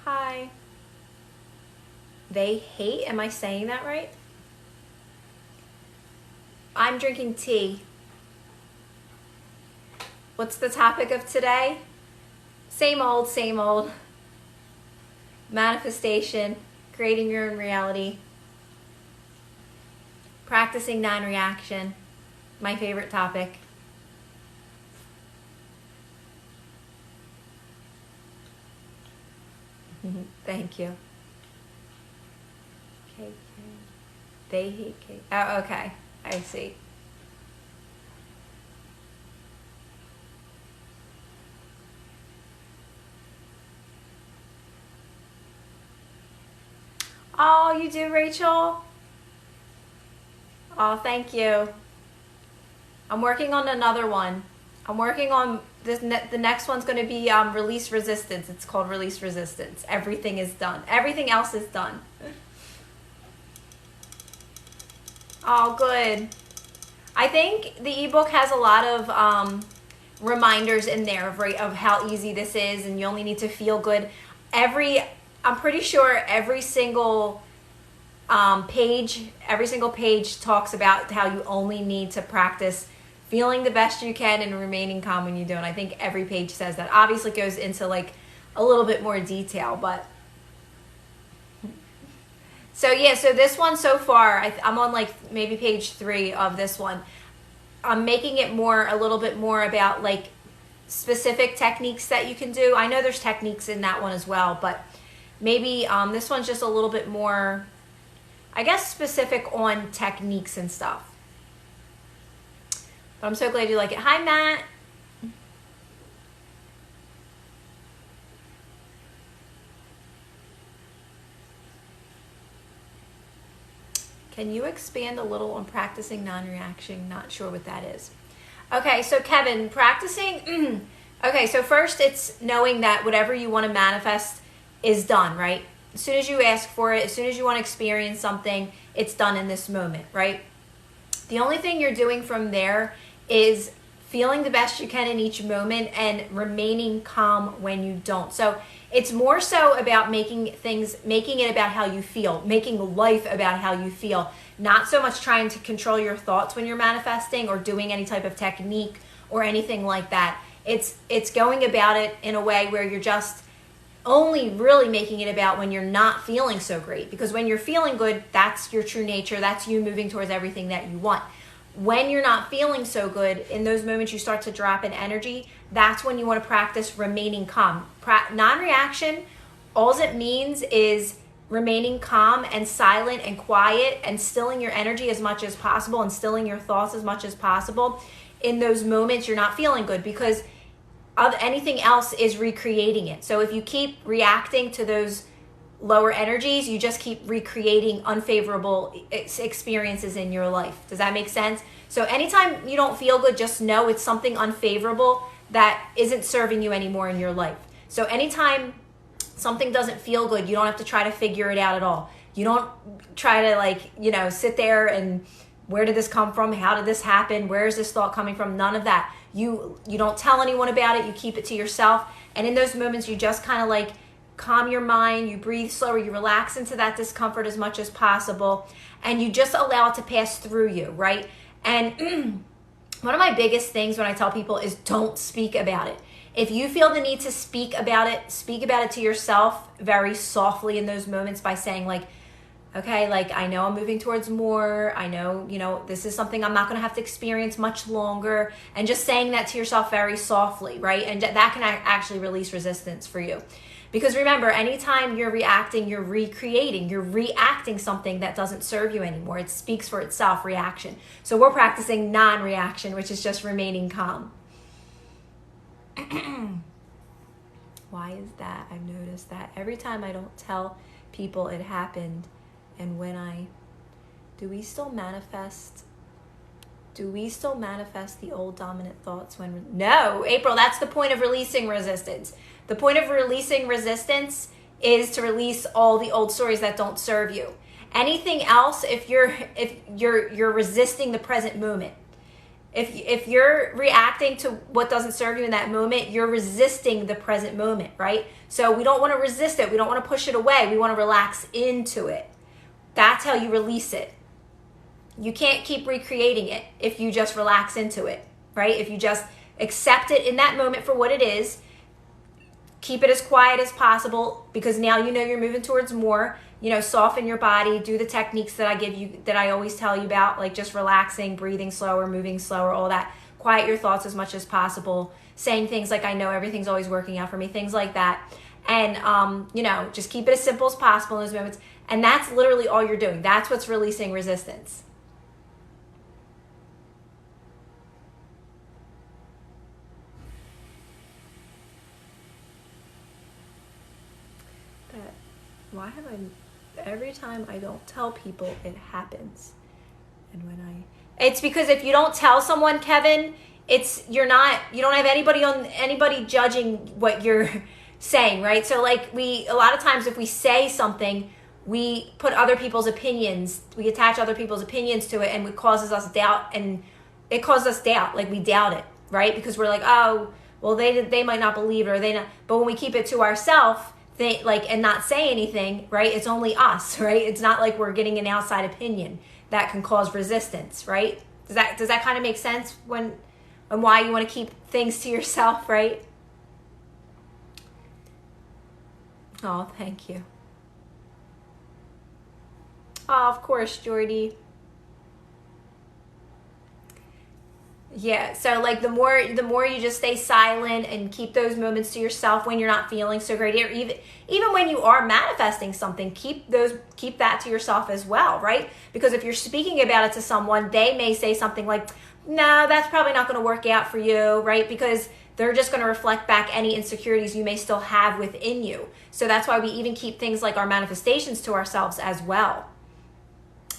Hi. They hate, am I saying that right? I'm drinking tea. What's the topic of today? Same old, same old. Manifestation, creating your own reality, practicing non-reaction, my favorite topic. Thank you. KK. They hate K. Oh, okay. I see. Oh, you do, Rachel? Oh, thank you. I'm working on another one. I'm working on this. The next one's going to be release resistance. It's called release resistance. Everything is done. Everything else is done. Oh, good. I think the ebook has a lot of reminders in there of how easy this is, and you only need to feel good. I'm pretty sure every single page talks about how you only need to practice feeling the best you can and remaining calm when you do. And I think every page says that. Obviously, it goes into like a little bit more detail, but so yeah. So this one so far, I'm on like maybe page 3 of this one. I'm making it a little bit more about like specific techniques that you can do. I know there's techniques in that one as well, but maybe this one's just a little bit more, I guess, specific on techniques and stuff. But I'm so glad you like it. Hi, Matt. Can you expand a little on practicing non-reaction? Not sure what that is. Okay, so Kevin, practicing. Okay, so first it's knowing that whatever you want to manifest is done, right? As soon as you ask for it, as soon as you want to experience something, it's done in this moment, right? The only thing you're doing from there is feeling the best you can in each moment and remaining calm when you don't. So it's more so about making it about how you feel, making life about how you feel, not so much trying to control your thoughts when you're manifesting or doing any type of technique or anything like that. It's going about it in a way where you're just only really making it about when you're not feeling so great. Because when you're feeling good, that's your true nature. That's you moving towards everything that you want. When you're not feeling so good, in those moments you start to drop in energy, that's when you want to practice remaining calm. Non-reaction, all it means is remaining calm and silent and quiet and stilling your energy as much as possible and stilling your thoughts as much as possible in those moments you're not feeling good, because anything else is recreating it. So if you keep reacting to those lower energies, you just keep recreating unfavorable experiences in your life. Does that make sense? So anytime you don't feel good, just know it's something unfavorable that isn't serving you anymore in your life. So anytime something doesn't feel good, you don't have to try to figure it out at all. You don't try to sit there and where did this come from? How did this happen? Where is this thought coming from? None of that. You don't tell anyone about it. You keep it to yourself. And in those moments, you just kind of calm your mind, you breathe slower, you relax into that discomfort as much as possible, and you just allow it to pass through you, right? And one of my biggest things when I tell people is don't speak about it. If you feel the need to speak about it to yourself very softly in those moments by saying okay, I know I'm moving towards more. I know, this is something I'm not going to have to experience much longer. And just saying that to yourself very softly, right? And that can actually release resistance for you. Because remember, anytime you're reacting, you're recreating, you're reacting something that doesn't serve you anymore. It speaks for itself, reaction. So we're practicing non-reaction, which is just remaining calm. Why is that? I've noticed that every time I don't tell people it happened, and do we still manifest the old dominant thoughts no, April, that's the point of releasing resistance. The point of releasing resistance is to release all the old stories that don't serve you. Anything else, if you're resisting the present moment, If you're reacting to what doesn't serve you in that moment, you're resisting the present moment, right? So we don't want to resist it. We don't want to push it away. We want to relax into it. That's how you release it. You can't keep recreating it if you just relax into it, right? If you just accept it in that moment for what it is, keep it as quiet as possible, because now you know you're moving towards more. Soften your body, do the techniques that I give you, that I always tell you about, like just relaxing, breathing slower, moving slower, all that. Quiet your thoughts as much as possible. Saying things like, I know everything's always working out for me, things like that. And, just keep it as simple as possible in those moments. And that's literally all you're doing. That's what's releasing resistance. Why have every time I don't tell people, it happens? And it's because if you don't tell someone, Kevin, you don't have anybody judging what you're saying, right? So like a lot of times if we say something, we put other people's opinions, we attach other people's opinions to it, and it causes us doubt, like we doubt it, right? Because we're like, oh, well, they might not believe it, or they not. But when we keep it to ourselves, and not say anything, right? It's only us, right? It's not like we're getting an outside opinion that can cause resistance, right? Does that kind of make sense when and why you want to keep things to yourself, right? Oh, thank you. Oh, of course, Jordy. Yeah, so like the more you just stay silent and keep those moments to yourself when you're not feeling so great, or even when you are manifesting something, keep that to yourself as well, right? Because if you're speaking about it to someone, they may say something like, no, that's probably not going to work out for you, right? Because they're just going to reflect back any insecurities you may still have within you. So that's why we even keep things like our manifestations to ourselves as well,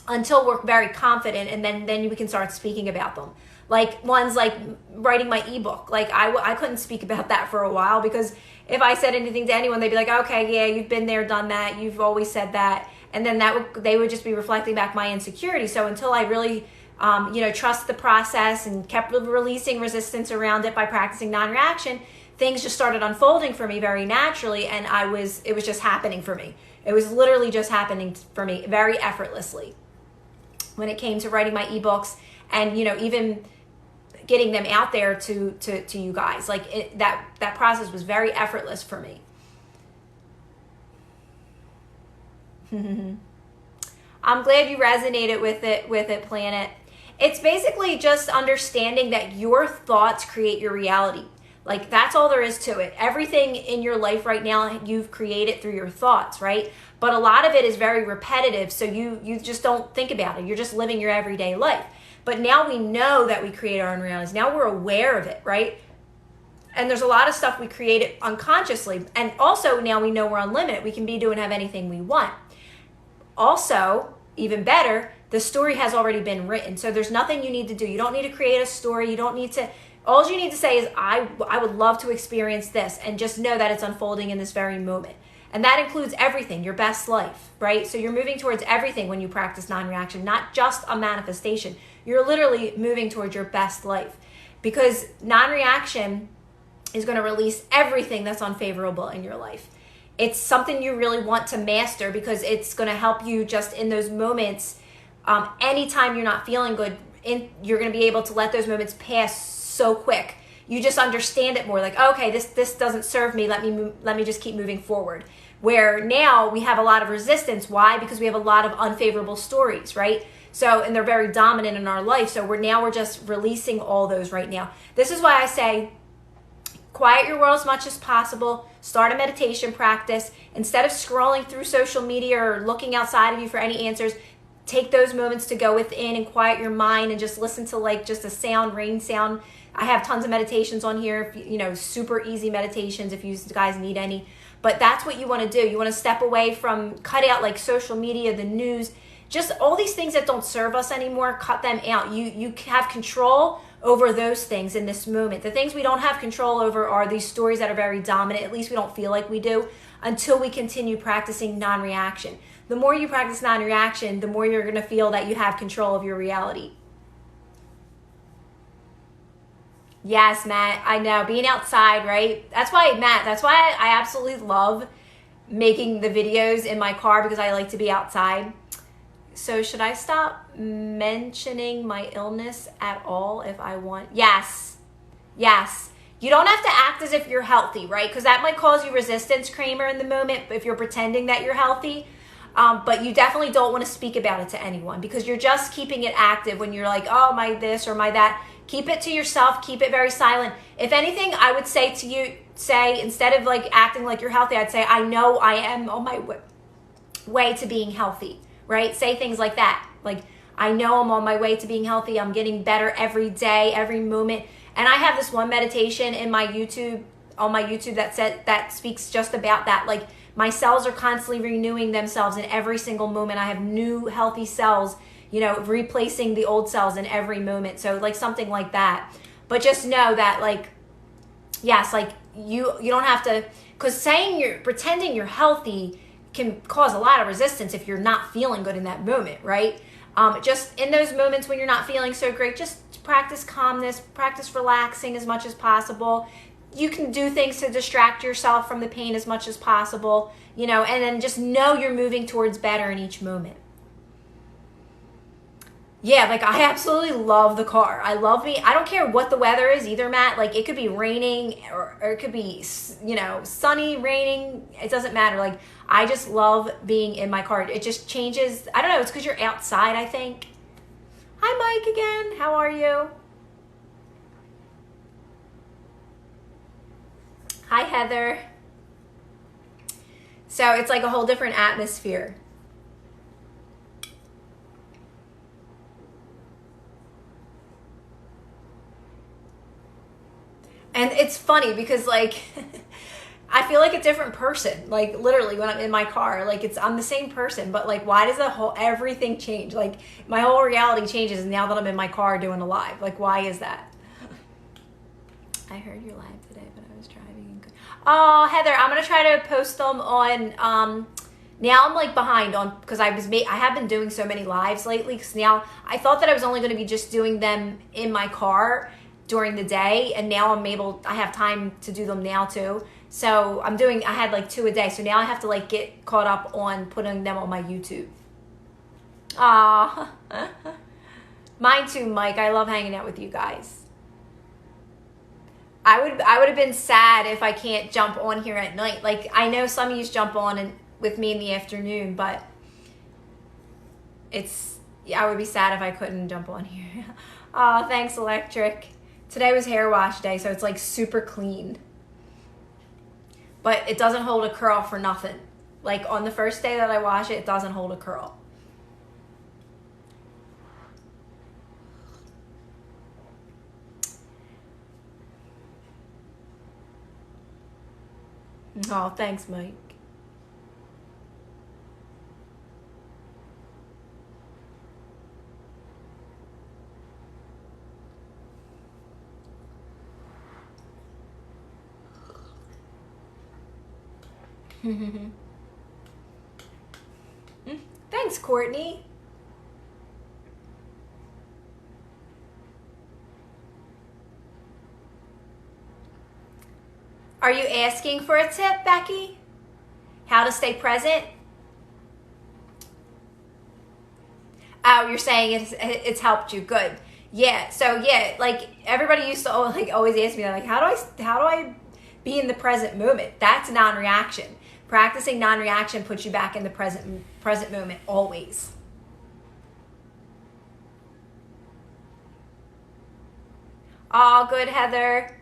until we're very confident, and then we can start speaking about them. Like ones like writing my ebook. Like I couldn't speak about that for a while, because if I said anything to anyone, they'd be like, okay, yeah, you've been there, done that, you've always said that. And then they would just be reflecting back my insecurity. So until I really, trust the process and kept releasing resistance around it by practicing non-reaction, things just started unfolding for me very naturally. And it was just happening for me. It was literally just happening for me very effortlessly when it came to writing my ebooks, and even getting them out there to you guys. Like that process was very effortless for me. I'm glad you resonated with it, Planet. It's basically just understanding that your thoughts create your reality. Like that's all there is to it. Everything in your life right now, you've created through your thoughts, right? But a lot of it is very repetitive, so you just don't think about it. You're just living your everyday life. But now we know that we create our own realities. Now we're aware of it, right? And there's a lot of stuff we created unconsciously. And also now we know we're unlimited. We can be, do, and have anything we want. Also, even better, the story has already been written. So there's nothing you need to do. You don't need to create a story. You don't need to, all you need to say is, I would love to experience this, and just know that it's unfolding in this very moment. And that includes everything, your best life, right? So you're moving towards everything when you practice non-reaction, not just a manifestation. You're literally moving towards your best life, because non-reaction is going to release everything that's unfavorable in your life. It's something you really want to master, because it's going to help you just in those moments. Anytime you're not feeling good, you're going to be able to let those moments pass so quick. You just understand it more, like, okay, this doesn't serve me. Let me just keep moving forward. Where now we have a lot of resistance. Why? Because we have a lot of unfavorable stories, right? So, and they're very dominant in our life. So we're just releasing all those right now. This is why I say, quiet your world as much as possible. Start a meditation practice. Instead of scrolling through social media or looking outside of you for any answers, take those moments to go within and quiet your mind and just listen to like just a sound, rain sound. I have tons of meditations on here, super easy meditations if you guys need any. But that's what you want to do. You want to step away from, cut out like social media, the news, just all these things that don't serve us anymore, cut them out. You have control over those things in this moment. The things we don't have control over are these stories that are very dominant. At least we don't feel like we do, until we continue practicing non-reaction. The more you practice non-reaction, the more you're going to feel that you have control of your reality. Yes, Matt, I know. Being outside, right? That's why, Matt, that's why I absolutely love making the videos in my car, because I like to be outside. So should I stop mentioning my illness at all if I want? Yes. Yes. You don't have to act as if you're healthy, right? Because that might cause you resistance, Kramer, in the moment if you're pretending that you're healthy. But you definitely don't want to speak about it to anyone, because you're just keeping it active when you're like, oh, my this or my that. Keep it to yourself. Keep it very silent. If anything, I would say to you, instead of like acting like you're healthy, I'd say, I know I am on my way to being healthy, right? Say things like that. Like, I know I'm on my way to being healthy. I'm getting better every day, every moment. And I have this one meditation in my YouTube, on my YouTube, that speaks just about that. Like, my cells are constantly renewing themselves in every single moment. I have new healthy cells, replacing the old cells in every moment. So like something like that. But just know that, like, yes, like you don't have to, because pretending you're healthy can cause a lot of resistance if you're not feeling good in that moment, right? Just in those moments when you're not feeling so great, just practice calmness, practice relaxing as much as possible. You can do things to distract yourself from the pain as much as possible, and then just know you're moving towards better in each moment. Yeah, like I absolutely love the car. I don't care what the weather is either, Matt. Like it could be raining or it could be, sunny, raining. It doesn't matter. Like I just love being in my car. It just changes. I don't know. It's because you're outside, I think. Hi, Mike again. How are you? Hi, Heather. So it's like a whole different atmosphere. And it's funny because like I feel like a different person, like literally when I'm in my car, like I'm the same person, but like why does everything change? Like my whole reality changes now that I'm in my car doing a live. Like why is that? I heard you're live today, but I was driving. Oh, Heather, I'm gonna try to post them on now I'm like behind on, because I have been doing so many lives lately, because now I thought that I was only going to be just doing them in my car during the day, and now I have time to do them now too. So I had like 2 a day, so now I have to like get caught up on putting them on my YouTube. Ah, mine too, Mike. I love hanging out with you guys. I would have been sad if I can't jump on here at night. Like I know some of you jump on with me in the afternoon, but I would be sad if I couldn't jump on here. Oh, thanks, Electric. Today was hair wash day, so it's like super clean. But it doesn't hold a curl for nothing. Like on the first day that I wash it, it doesn't hold a curl. Oh, thanks, Mike. Thanks, Courtney. Are you asking for a tip, Becky? How to stay present? Oh, you're saying it's helped you. Good. Yeah. So yeah, like everybody used to always ask me like, how do I be in the present moment? That's non-reaction. Practicing non-reaction puts you back in the present moment always. Oh, good, Heather.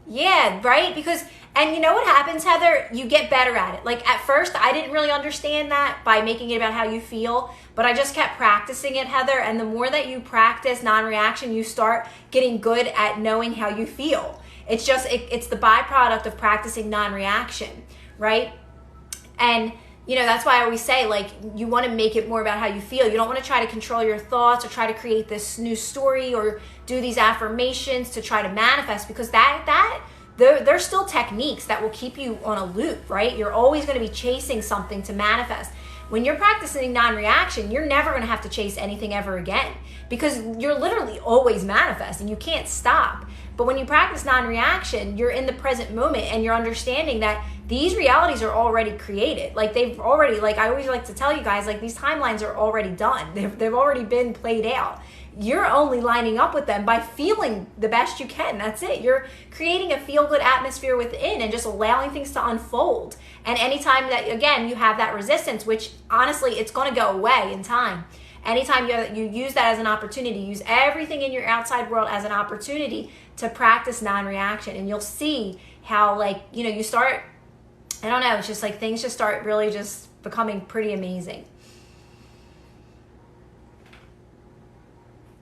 Yeah, right? And you know what happens, Heather? You get better at it. Like at first, I didn't really understand that by making it about how you feel, but I just kept practicing it, Heather. And the more that you practice non-reaction, you start getting good at knowing how you feel. It's just, it's the byproduct of practicing non-reaction, right? And, that's why I always say, like, you want to make it more about how you feel. You don't want to try to control your thoughts or try to create this new story or do these affirmations to try to manifest, because there's still techniques that will keep you on a loop, right? You're always going to be chasing something to manifest. when you're practicing non-reaction, you're never going to have to chase anything ever again, because you're literally always manifesting. You can't stop. But when you practice non-reaction, you're in the present moment, and you're understanding that these realities are already created. Like, they've already, like I always like to tell you guys, like, these timelines are already done. They've already been played out. You're only lining up with them by feeling the best you can. That's it. You're creating a feel-good atmosphere within and just allowing things to unfold. And anytime that, again, you have that resistance, which honestly, it's going to go away in time. Anytime you use that as an opportunity, use everything in your outside world as an opportunity to practice non-reaction. And you'll see how, like, you know, you start, I don't know, it's just like things just start really just becoming pretty amazing.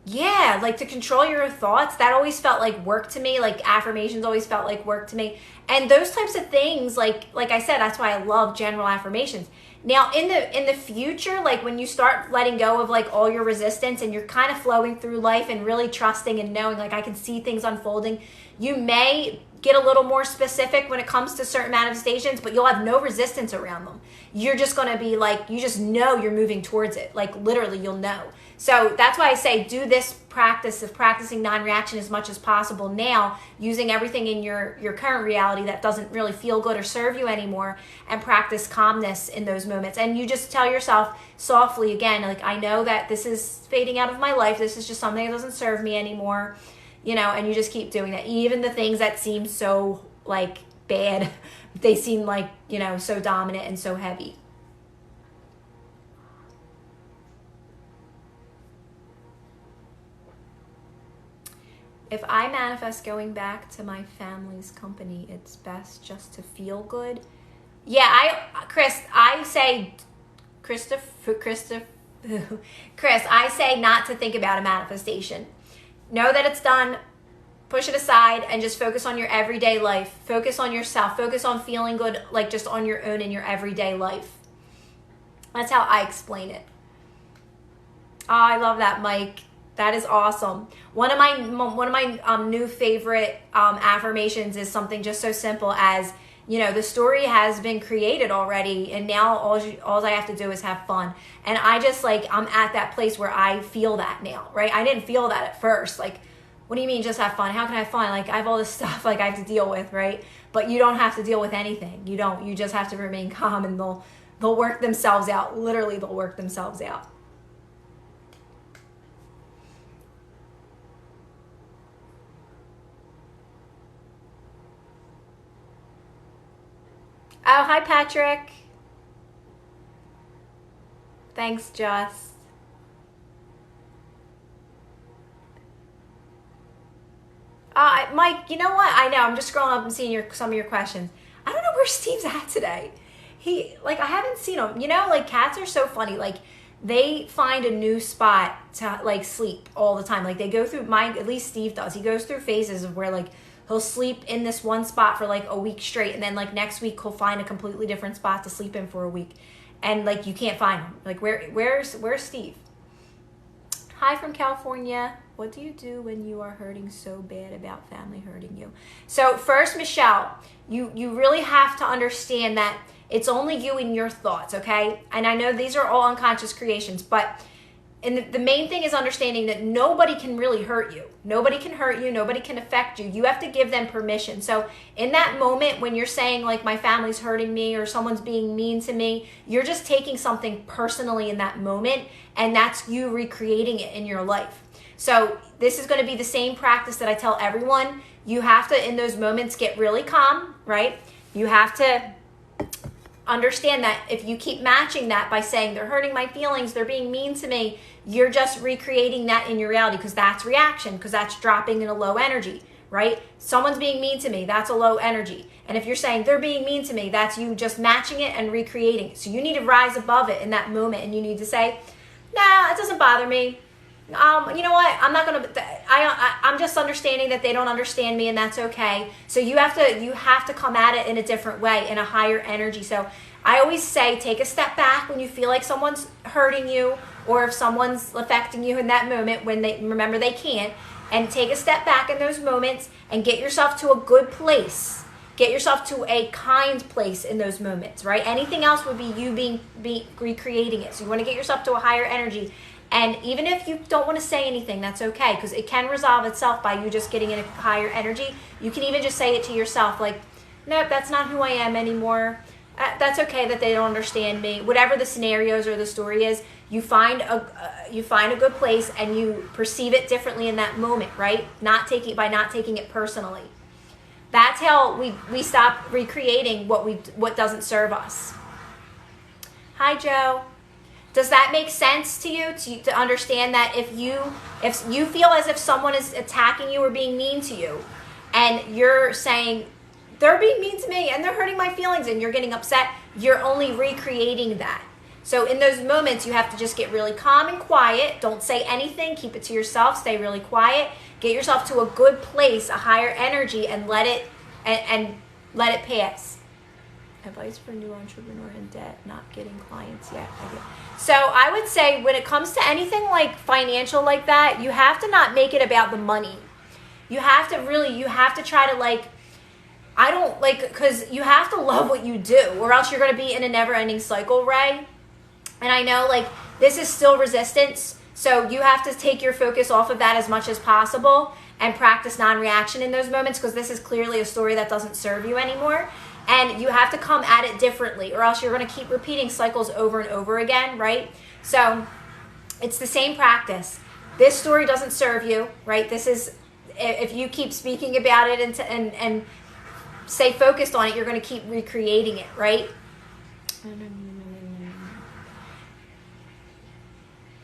Yeah, like to control your thoughts, that always felt like work to me. Like affirmations always felt like work to me. And those types of things, like I said, that's why I love general affirmations. Now, in the future, like when you start letting go of like all your resistance and you're kind of flowing through life and really trusting and knowing, like, I can see things unfolding, you may get a little more specific when it comes to certain manifestations, but you'll have no resistance around them. You're just going to be like, you just know you're moving towards it. Like literally, you'll know. So that's why I say do this practice of practicing non-reaction as much as possible now, using everything in your current reality that doesn't really feel good or serve you anymore, and practice calmness in those moments. And you just tell yourself softly again, like, I know that this is fading out of my life. This is just something that doesn't serve me anymore, you know, and you just keep doing that. Even the things that seem so like bad, they seem like, you know, so dominant and so heavy. If I manifest going back to my family's company, it's best just to feel good. Yeah, Chris, I say not to think about a manifestation. Know that it's done, push it aside, and just focus on your everyday life. Focus on yourself. Focus on feeling good, like just on your own in your everyday life. That's how I explain it. Oh, I love that, Mike. That is awesome. One of my new favorite affirmations is something just so simple as, you know, the story has been created already, and now all I have to do is have fun. And I just, like, I'm at that place where I feel that now, right? I didn't feel that at first. Like, what do you mean just have fun? How can I have fun? Like, I have all this stuff like I have to deal with, right? But you don't have to deal with anything. You don't. You just have to remain calm, and they'll work themselves out. Literally, they'll work themselves out. Oh, hi, Patrick. Thanks, Just. Mike, you know what? I know, I'm just scrolling up and seeing some of your questions. I don't know where Steve's at today. I haven't seen him. You know, like, cats are so funny. Like, they find a new spot to, like, sleep all the time. Like, they go through, at least Steve does. He goes through phases of where, like, he'll sleep in this one spot for like a week straight, and then like next week he'll find a completely different spot to sleep in for a week, and like you can't find him. Like, where's Steve? Hi from California. What do you do when you are hurting so bad about family hurting you? So first, Michelle, you really have to understand that it's only you and your thoughts, okay? And I know these are all unconscious creations, but the main thing is understanding that nobody can really hurt you. Nobody can hurt you. Nobody can affect you. You have to give them permission. So in that moment when you're saying, like, my family's hurting me or someone's being mean to me, you're just taking something personally in that moment, and that's you recreating it in your life. So this is going to be the same practice that I tell everyone. You have to, in those moments, get really calm, right? You have to understand that if you keep matching that by saying they're hurting my feelings, they're being mean to me, you're just recreating that in your reality, because that's reaction, because that's dropping in a low energy, right? Someone's being mean to me, that's a low energy. And if you're saying they're being mean to me, that's you just matching it and recreating it. So you need to rise above it in that moment, and you need to say, nah, it doesn't bother me. You know what? I'm not gonna. I'm just understanding that they don't understand me, and that's okay. So you have to come at it in a different way, in a higher energy. So I always say, take a step back when you feel like someone's hurting you, or if someone's affecting you in that moment when remember they can't, and take a step back in those moments and get yourself to a good place. Get yourself to a kind place in those moments, right? Anything else would be you being recreating it. So you want to get yourself to a higher energy. And even if you don't want to say anything, that's okay, because it can resolve itself by you just getting in a higher energy. You can even just say it to yourself, like, nope, that's not who I am anymore. That's okay that they don't understand me. Whatever the scenarios or the story is, you find a good place and you perceive it differently in that moment, right? Not taking it personally. That's how we stop recreating what doesn't serve us. Hi, Joe. Does that make sense to you, to understand that if you feel as if someone is attacking you or being mean to you, and you're saying, they're being mean to me and they're hurting my feelings, and you're getting upset, you're only recreating that. So in those moments, you have to just get really calm and quiet. Don't say anything. Keep it to yourself. Stay really quiet. Get yourself to a good place, a higher energy, and let it pass. Advice for new entrepreneur in debt, not getting clients yet. So I would say when it comes to anything like financial like that, you have to not make it about the money. You have to try to because you have to love what you do, or else you're going to be in a never-ending cycle, Ray. And I know this is still resistance, so you have to take your focus off of that as much as possible and practice non-reaction in those moments, because this is clearly a story that doesn't serve you anymore. And you have to come at it differently, or else you're going to keep repeating cycles over and over again, right? So it's the same practice. This story doesn't serve you, right? This is, if you keep speaking about it and stay focused on it, you're going to keep recreating it, right?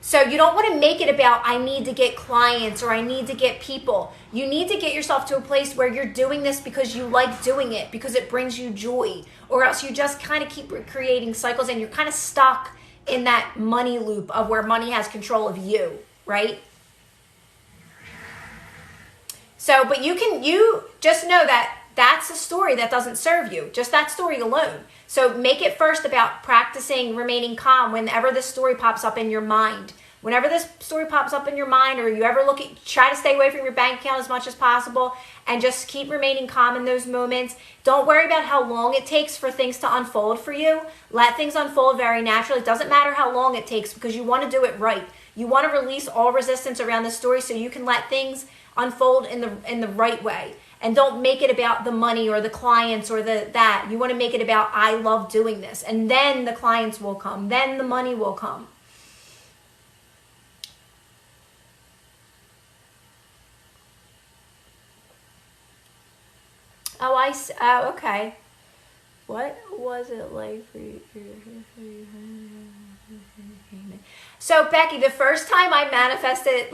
So you don't want to make it about, I need to get clients or I need to get people. You need to get yourself to a place where you're doing this because you like doing it, because it brings you joy, or else you just kind of keep creating cycles and you're kind of stuck in that money loop of where money has control of you, right? So, but you just know that that's a story that doesn't serve you, just that story alone. So make it first about practicing remaining calm whenever this story pops up in your mind. Whenever this story pops up in your mind, or you ever try to stay away from your bank account as much as possible, and just keep remaining calm in those moments. Don't worry about how long it takes for things to unfold for you. Let things unfold very naturally. It doesn't matter how long it takes, because you want to do it right. You want to release all resistance around the story so you can let things unfold in the right way. And don't make it about the money or the clients or that. You want to make it about, I love doing this. And then the clients will come. Then the money will come. Oh, okay. What was it like for you? So, Becky, the first time I manifested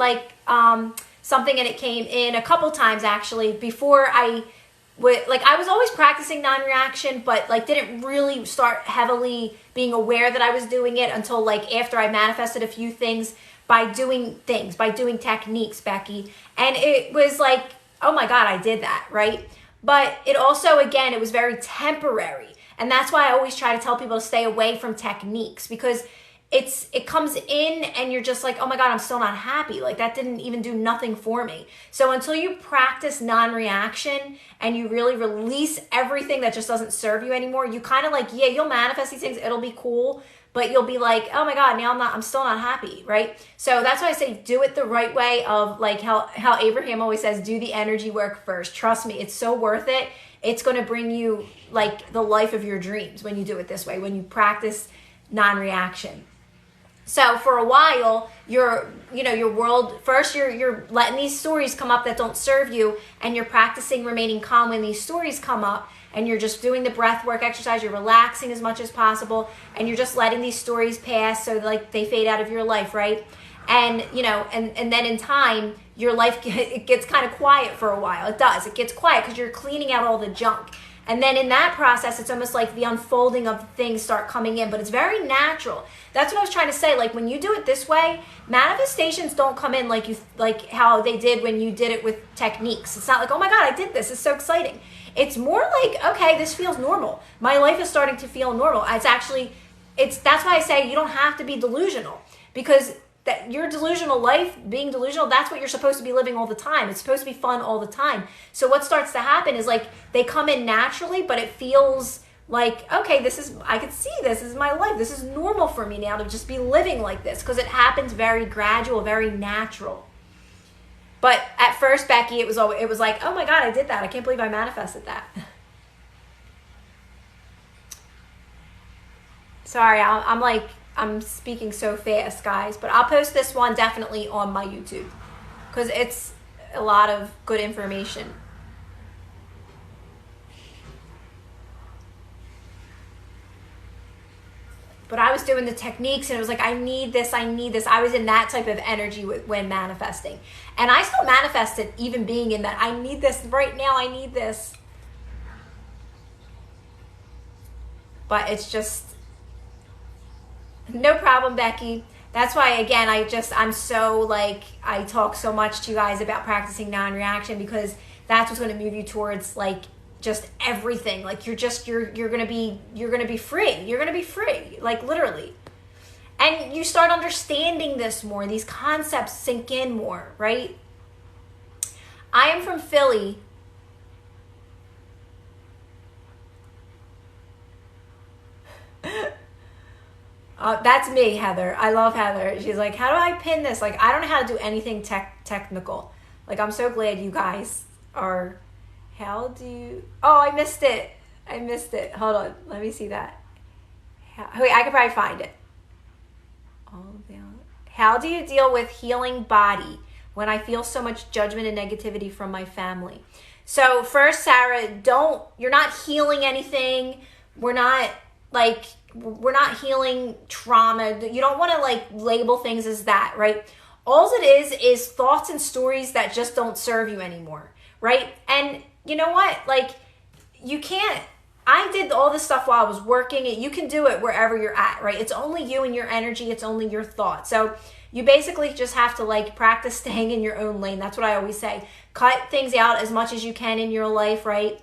something and it came in a couple times actually before I was always practicing non-reaction, but didn't really start heavily being aware that I was doing it until after I manifested a few things by doing techniques, Becky. And it was oh my God, I did that, right? But it also, again, it was very temporary. And that's why I always try to tell people to stay away from techniques, because it comes in and you're just oh my God, I'm still not happy. That didn't even do nothing for me. So until you practice non-reaction and you really release everything that just doesn't serve you anymore, you kind of you'll manifest these things, it'll be cool, but you'll be oh my God, now I'm still not happy, right? So that's why I say do it the right way of how Abraham always says, do the energy work first. Trust me, it's so worth it. It's going to bring you the life of your dreams when you do it this way, when you practice non-reaction. So for a while, your world, first you're letting these stories come up that don't serve you, and you're practicing remaining calm when these stories come up, and you're just doing the breath work exercise, you're relaxing as much as possible, and you're just letting these stories pass so they fade out of your life, right? And and then in time, your life it gets kind of quiet for a while. It does. It gets quiet because you're cleaning out all the junk. And then in that process, it's almost like the unfolding of things start coming in, but it's very natural. That's what I was trying to say. When you do it this way, manifestations don't come in like how they did when you did it with techniques. It's not oh my God, I did this. It's so exciting. It's more okay, this feels normal. My life is starting to feel normal. That's why I say you don't have to be delusional, because that your delusional life, being delusional, that's what you're supposed to be living all the time. It's supposed to be fun all the time. So what starts to happen is like they come in naturally, but it feels like, okay, I could see this is my life. This is normal for me now to just be living like this, because it happens very gradual, very natural. But at first, Becky, it was like, oh my God, I did that. I can't believe I manifested that. Sorry, I'm speaking so fast, guys, but I'll post this one definitely on my YouTube because it's a lot of good information. But I was doing the techniques and it was like, I need this. I was in that type of energy when manifesting. And I still manifested even being in that. I need this right now. I need this. But it's just, no problem, Becky. That's why, again, I'm so like, I talk so much to you guys about practicing non-reaction, because that's what's going to move you towards like just everything. Like you're going to be free. You're going to be free, like literally. And you start understanding this more. These concepts sink in more, right? I am from Philly. That's me, Heather. I love Heather. She's like, how do I pin this? Like, I don't know how to do anything technical. Like, I'm so glad you guys are. How do you? Oh, I missed it. Hold on. Let me see that. Wait, I could probably find it. How do you deal with healing body when I feel so much judgment and negativity from my family? So first, Sarah, you're not healing anything. We're not healing trauma. You don't want to like label things as that, right? All it is thoughts and stories that just don't serve you anymore, right? And you know what? Like, you can't, I did all this stuff while I was working. You can do it wherever you're at, right? It's only you and your energy. It's only your thoughts. So you basically just have to like practice staying in your own lane. That's what I always say. Cut things out as much as you can in your life, right?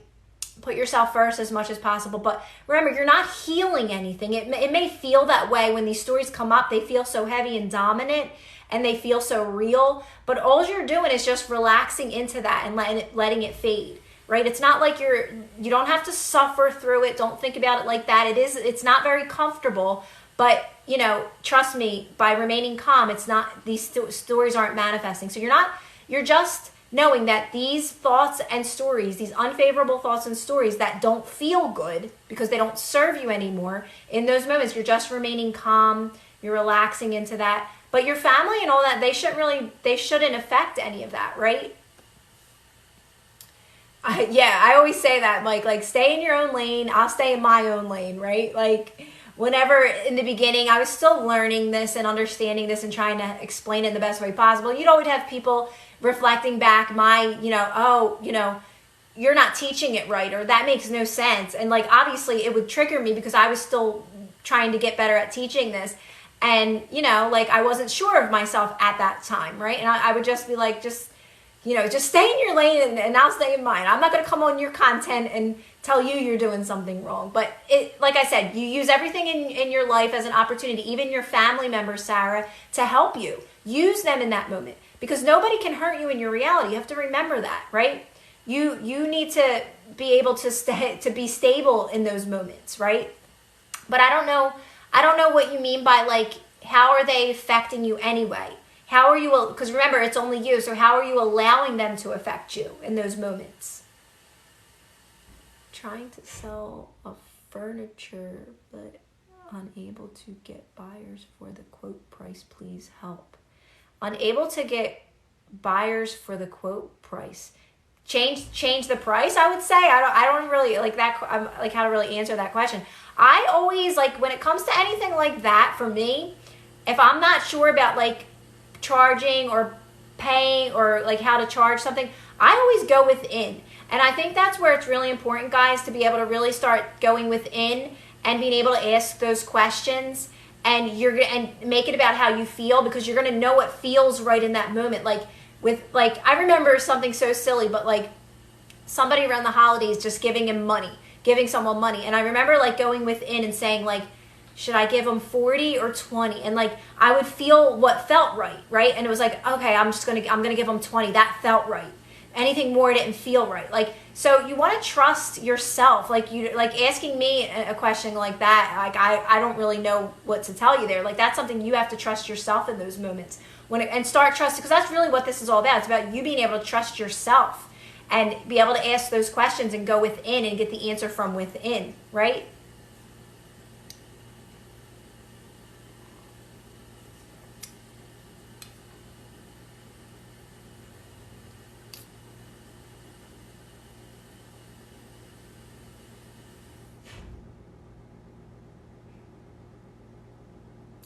Put yourself first as much as possible. But remember, you're not healing anything. It may feel that way when these stories come up. They feel so heavy and dominant and they feel so real. But all you're doing is just relaxing into that and letting it fade, right? It's not like you don't have to suffer through it. Don't think about it like that. It's not very comfortable. But, trust me, by remaining calm, these stories aren't manifesting. So you're just knowing that these thoughts and stories, these unfavorable thoughts and stories that don't feel good because they don't serve you anymore, in those moments, you're just remaining calm, you're relaxing into that. But your family and all that, they shouldn't affect any of that, right? I always say that, Mike, like stay in your own lane, I'll stay in my own lane, right? Like whenever in the beginning, I was still learning this and understanding this and trying to explain it in the best way possible. You'd always have people reflecting back you're not teaching it right, or that makes no sense. And like, obviously it would trigger me because I was still trying to get better at teaching this. And, I wasn't sure of myself at that time, right? And I would just be like, just stay in your lane and I'll stay in mine. I'm not going to come on your content and tell you you're doing something wrong. But like I said, you use everything in your life as an opportunity, even your family members, Sarah, to help you. Use them in that moment because nobody can hurt you in your reality. You have to remember that, right? You need to be able to be stable in those moments, right? But I don't know what you mean by like, how are they affecting you anyway? How are you, because remember, it's only you, so how are you allowing them to affect you in those moments? Trying to sell a furniture, but unable to get buyers for the quote price, please help. Unable to get buyers for the quote price. Change the price, I would say. I don't really like that. I'm like how to really answer that question. I always like when it comes to anything like that for me, if I'm not sure about like charging or paying or like how to charge something, I always go within. And I think that's where it's really important, guys, to be able to really start going within and being able to ask those questions and make it about how you feel, because you're going to know what feels right in that moment. I remember something so silly, but like somebody around the holidays just giving someone money. And I remember like going within and saying like, should I give them 40 or 20? And like, I would feel what felt right, right? And it was like, okay, I'm gonna give them 20. That felt right. Anything more didn't feel right. Like, so you want to trust yourself. Like, you like asking me a question like that, like I don't really know what to tell you there. Like, that's something you have to trust yourself in those moments and start trusting, because that's really what this is all about. It's about you being able to trust yourself and be able to ask those questions and go within and get the answer from within, right?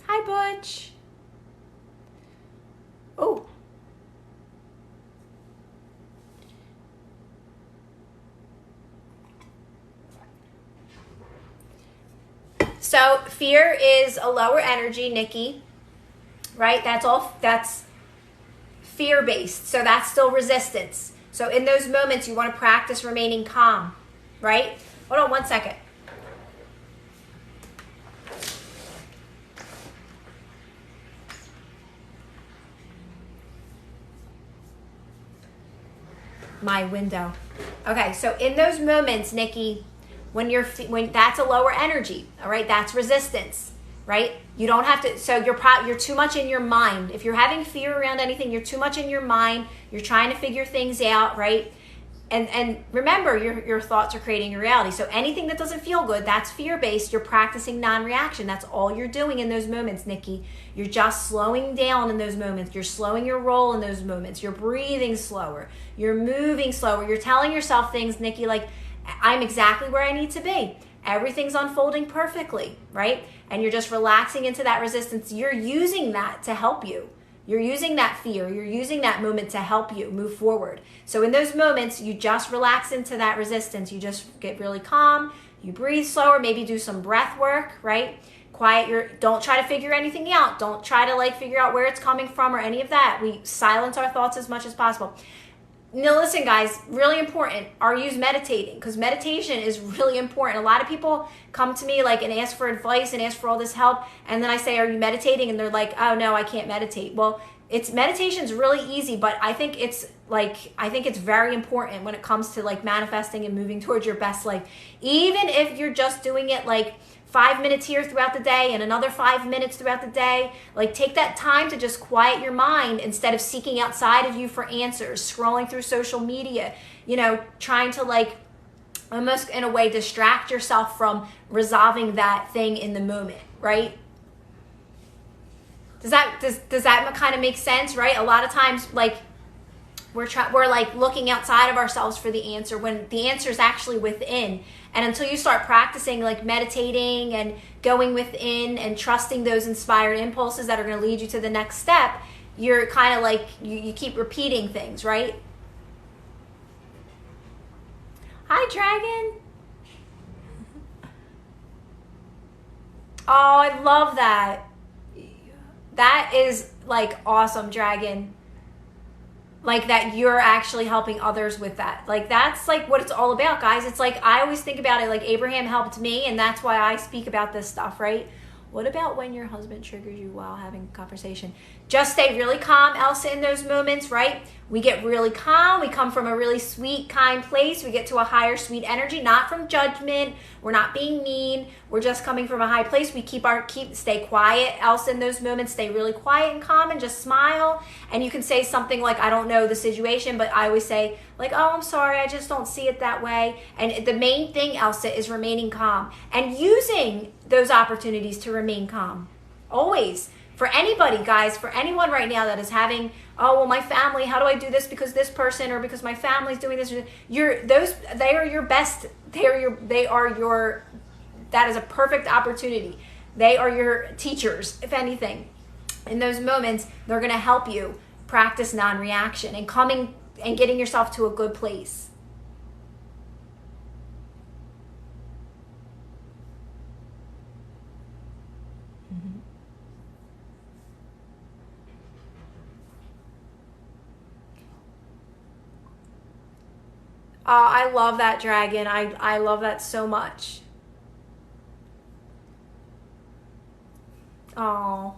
Hi, Butch. Oh. So fear is a lower energy, Nikki, right? That's fear-based. So that's still resistance. So in those moments, you want to practice remaining calm, right? Hold on one second. My window. Okay, so in those moments, Nikki, when that's a lower energy, all right, that's resistance, right? You don't have to. So you're too much in your mind. If you're having fear around anything, you're too much in your mind. You're trying to figure things out, right? And remember, your thoughts are creating your reality. So anything that doesn't feel good, that's fear-based. You're practicing non-reaction. That's all you're doing in those moments, Nikki. You're just slowing down in those moments. You're slowing your roll in those moments. You're breathing slower. You're moving slower. You're telling yourself things, Nikki, like, I'm exactly where I need to be. Everything's unfolding perfectly, right? And you're just relaxing into that resistance. You're using that to help you. You're using that fear. You're using that moment to help you move forward. So in those moments, you just relax into that resistance. You just get really calm. You breathe slower. Maybe do some breath work, right? Don't try to figure anything out. Don't try to like figure out where it's coming from or any of that. We silence our thoughts as much as possible. Now listen, guys, really important. Are you meditating? Because meditation is really important. A lot of people come to me like and ask for advice and ask for all this help, and then I say, are you meditating? And they're like, oh no, I can't meditate. Well, meditation's really easy, but I think it's very important when it comes to like manifesting and moving towards your best life. Even if you're just doing it like 5 minutes here throughout the day and another 5 minutes throughout the day. Like, take that time to just quiet your mind instead of seeking outside of you for answers, scrolling through social media, trying to like almost in a way distract yourself from resolving that thing in the moment, right? Does that kind of make sense, right? A lot of times, like, we're like looking outside of ourselves for the answer when the answer is actually within. And until you start practicing like meditating and going within and trusting those inspired impulses that are going to lead you to the next step, you're kind of like you keep repeating things, right? Hi, Dragon. Oh, I love that. That is like awesome, Dragon. Like that you're actually helping others with that. Like that's like what it's all about, guys. It's like I always think about it like Abraham helped me, and that's why I speak about this stuff, right? What about when your husband triggers you while having a conversation? Just stay really calm, Elsa, in those moments, right? We get really calm. We come from a really sweet, kind place. We get to a higher, sweet energy, not from judgment. We're not being mean. We're just coming from a high place. We stay quiet, Elsa, in those moments. Stay really quiet and calm and just smile. And you can say something like, I don't know the situation, but I always say, like, oh, I'm sorry, I just don't see it that way. And the main thing, Elsa, is remaining calm and using those opportunities to remain calm. Always. For anybody, guys, for anyone right now that is having, oh, well, my family, how do I do this because this person or because my family's doing this? They are your best. That is a perfect opportunity. They are your teachers, if anything. In those moments, they're going to help you practice non-reaction and coming and getting yourself to a good place. I love that, Dragon. I love that so much. Oh.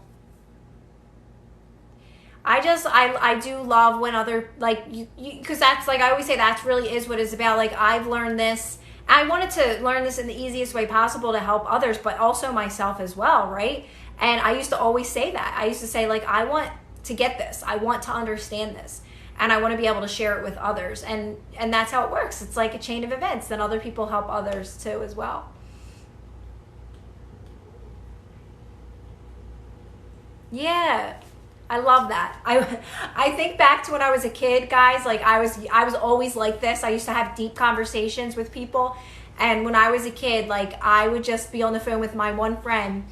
I do love when other, like, you, because that's, like, I always say that's really is what it's about. Like, I've learned this. I wanted to learn this in the easiest way possible to help others, but also myself as well, right? And I used to always say that. I used to say, like, I want to get this. I want to understand this. And I want to be able to share it with others. And that's how it works. It's like a chain of events. Then other people help others too as well. Yeah. I love that. I think back to when I was a kid, guys. Like, I was always like this. I used to have deep conversations with people, and when I was a kid, like, I would just be on the phone with my one friend,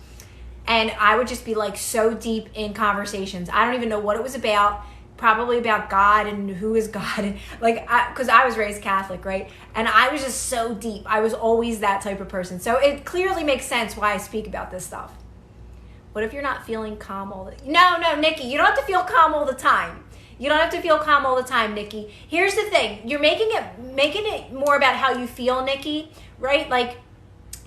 and I would just be like so deep in conversations. I don't even know what it was about. Probably about God and who is God. Like, because I was raised Catholic, right? And I was just so deep. I was always that type of person. So it clearly makes sense why I speak about this stuff. What if you're not feeling calm all the No, Nikki, you don't have to feel calm all the time. You don't have to feel calm all the time, Nikki. Here's the thing. You're making it more about how you feel, Nikki, right? Like,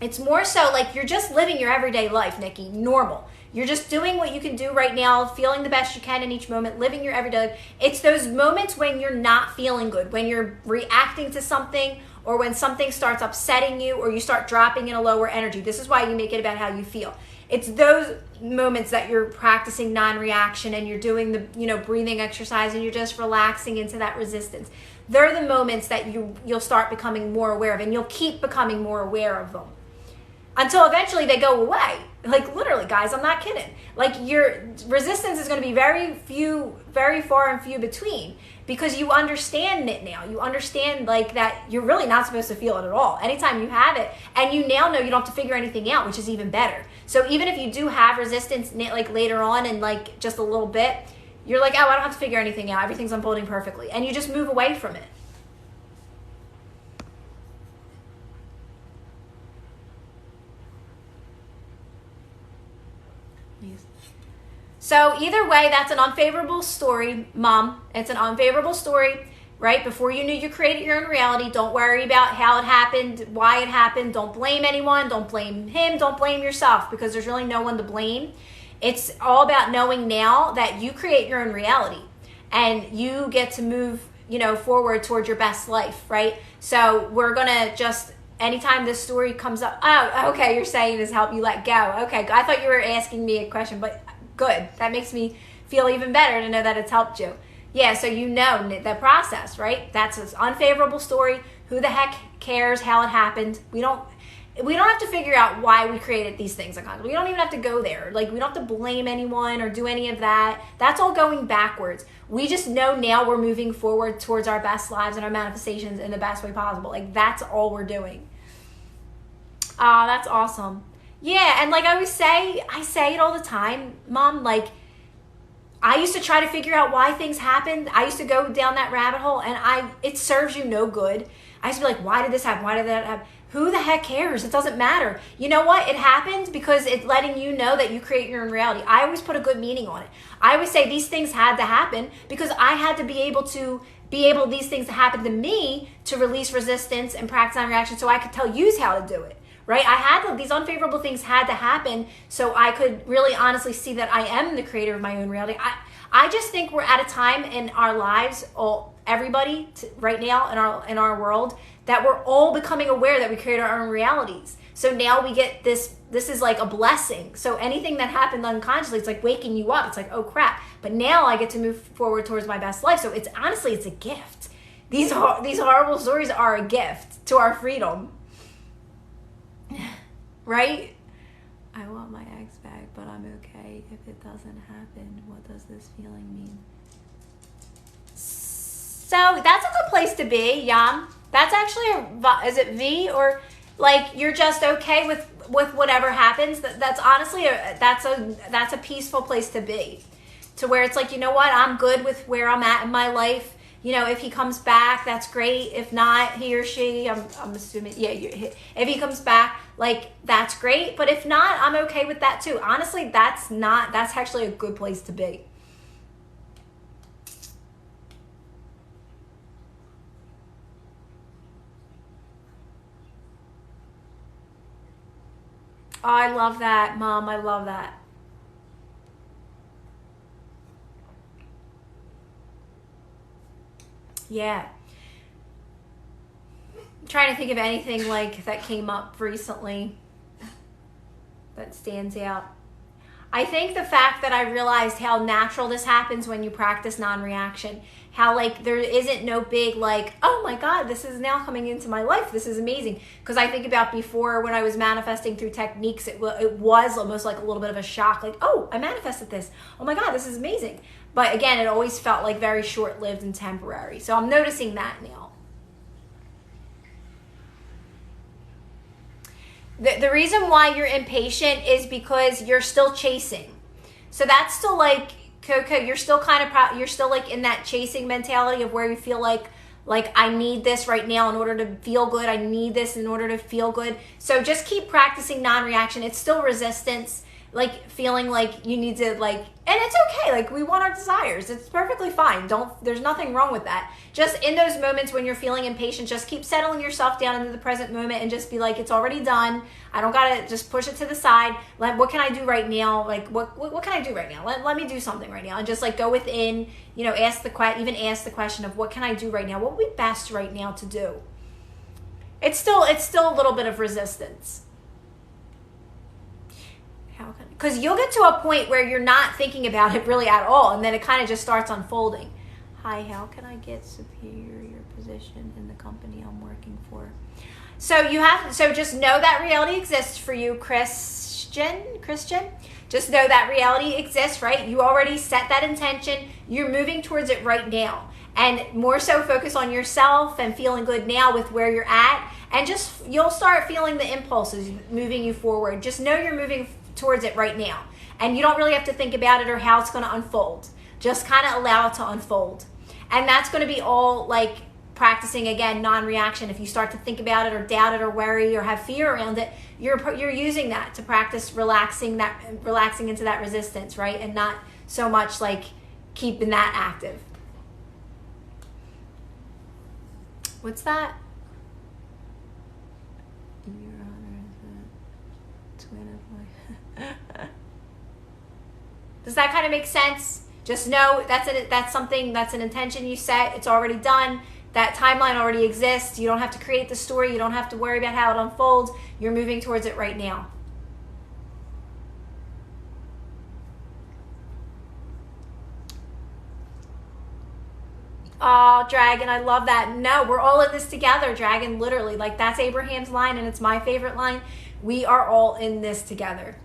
it's more so like you're just living your everyday life, Nikki, normal. You're just doing what you can do right now, feeling the best you can in each moment, living your everyday life. It's those moments when you're not feeling good, when you're reacting to something, or when something starts upsetting you, or you start dropping in a lower energy. This is why you make it about how you feel. It's those moments that you're practicing non-reaction and you're doing the, breathing exercise, and you're just relaxing into that resistance. They're the moments that you'll start becoming more aware of, and you'll keep becoming more aware of them until eventually they go away. Like, literally, guys, I'm not kidding. Like, your resistance is going to be very far and few between, because you understand it now. You understand, like, that you're really not supposed to feel it at all. Anytime you have it, and you now know you don't have to figure anything out, which is even better. So even if you do have resistance, like, later on and, like, just a little bit, you're like, oh, I don't have to figure anything out. Everything's unfolding perfectly. And you just move away from it. So either way, that's an unfavorable story, Mom. It's an unfavorable story, right? Before you knew you created your own reality. Don't worry about how it happened, why it happened. Don't blame anyone. Don't blame him. Don't blame yourself, because there's really no one to blame. It's all about knowing now that you create your own reality and you get to move, forward towards your best life, right? So we're going to just, anytime this story comes up, oh, okay, you're saying this help you let go. Okay, I thought you were asking me a question, but good. That makes me feel even better to know that it's helped you. Yeah, so you know the process, right? That's an unfavorable story. Who the heck cares how it happened? We don't have to figure out why we created these things. We don't even have to go there. Like, we don't have to blame anyone or do any of that. That's all going backwards. We just know now we're moving forward towards our best lives and our manifestations in the best way possible. Like, that's all we're doing. That's awesome. Yeah, and like I say it all the time, Mom, like, I used to try to figure out why things happened. I used to go down that rabbit hole, and it serves you no good. I used to be like, why did this happen? Why did that happen? Who the heck cares? It doesn't matter. You know what? It happened because it's letting you know that you create your own reality. I always put a good meaning on it. I always say these things had to happen because I had to be able these things to happen to me to release resistance and practice non-reaction so I could tell you how to do it. Right? These unfavorable things had to happen so I could really honestly see that I am the creator of my own reality. I just think we're at a time in our lives, everybody right now in our world, that we're all becoming aware that we create our own realities. So now we get this is like a blessing. So anything that happened unconsciously, it's like waking you up. It's like, oh crap. But now I get to move forward towards my best life. So it's a gift. These horrible stories are a gift to our freedom. Right? I want my ex back, but I'm okay if it doesn't happen. What does this feeling mean? So that's a good place to be, Yam. That's actually is it V, or like you're just okay with whatever happens? That's honestly that's a peaceful place to be, to where it's like, you know what, I'm good with where I'm at in my life. If he comes back, that's great. If not, he or she, I'm assuming, yeah, if he comes back, like, that's great. But if not, I'm okay with that too. Honestly, that's actually a good place to be. Oh, I love that, Mom. I love that. Yeah. I'm trying to think of anything like that came up recently that stands out. I think the fact that I realized how natural this happens when you practice non-reaction, how like there isn't no big like, oh my God, this is now coming into my life. This is amazing. Because I think about before when I was manifesting through techniques, it was almost like a little bit of a shock. Like, oh, I manifested this. Oh my God, this is amazing. But again, it always felt like very short-lived and temporary. So I'm noticing that now. The reason why you're impatient is because you're still chasing. So that's still like, Coco, you're still kind of, you're still like in that chasing mentality of where you feel like I need this right now in order to feel good. I need this in order to feel good. So just keep practicing non-reaction. It's still resistance, like feeling like you need to like, and it's okay. Like we want our desires. It's perfectly fine. There's nothing wrong with that. Just in those moments when you're feeling impatient, just keep settling yourself down into the present moment and just be like, it's already done. I don't gotta just push it to the side. What can I do right now? Like what can I do right now? Let me do something right now. And just like go within, ask the question of what can I do right now? What would be best right now to do? It's still a little bit of resistance. Because you'll get to a point where you're not thinking about it really at all, and then it kind of just starts unfolding. Hi, how can I get superior position in the company I'm working for? So just know that reality exists for you, Christian. Just know that reality exists, right? You already set that intention. You're moving towards it right now. And more so focus on yourself and feeling good now with where you're at. And you'll start feeling the impulses moving you forward. Just know you're moving towards it right now. And you don't really have to think about it or how it's going to unfold. Just kind of allow it to unfold. And that's going to be all like practicing, again, non-reaction. If you start to think about it or doubt it or worry or have fear around it, you're using that to practice relaxing into that resistance, right? And not so much like keeping that active. What's that? Your Honor is a twin of my... Does that kind of make sense? Just know that's something, that's an intention you set. It's already done. That timeline already exists. You don't have to create the story. You don't have to worry about how it unfolds. You're moving towards it right now. Oh, Dragon, I love that. No, we're all in this together, Dragon, literally. Like, that's Abraham's line, and it's my favorite line. We are all in this together.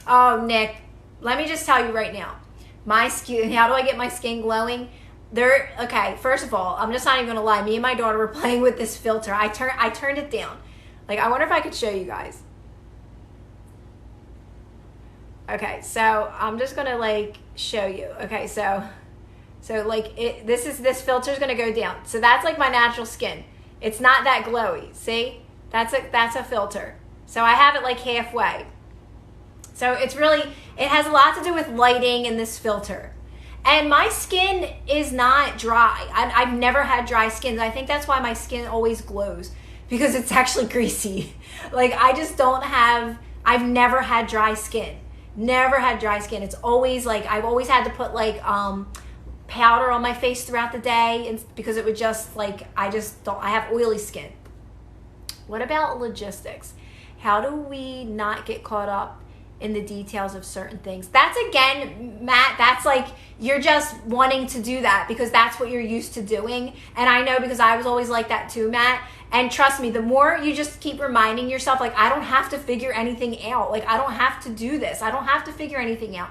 Oh, Nick, let me just tell you right now. My skin, how do I get my skin glowing? Okay, first of all, I'm just not even going to lie. Me and my daughter were playing with this filter. I turned it down. Like, I wonder if I could show you guys. Okay, so I'm just gonna like show you. Okay, so like this filter's gonna go down. So that's like my natural skin. It's not that glowy. See, that's a filter. So I have it like halfway. So it has a lot to do with lighting and this filter. And my skin is not dry. I've never had dry skin. I think that's why my skin always glows, because it's actually greasy. Like I've never had dry skin. Never had dry skin. It's always like, I've always had to put like powder on my face throughout the day, and because it would just like, I have oily skin. What about logistics? How do we not get caught up in the details of certain things? That's, again, Matt, that's like, you're just wanting to do that because that's what you're used to doing. And I know, because I was always like that too, Matt. And trust me, the more you just keep reminding yourself, like, I don't have to figure anything out. Like, I don't have to do this. I don't have to figure anything out.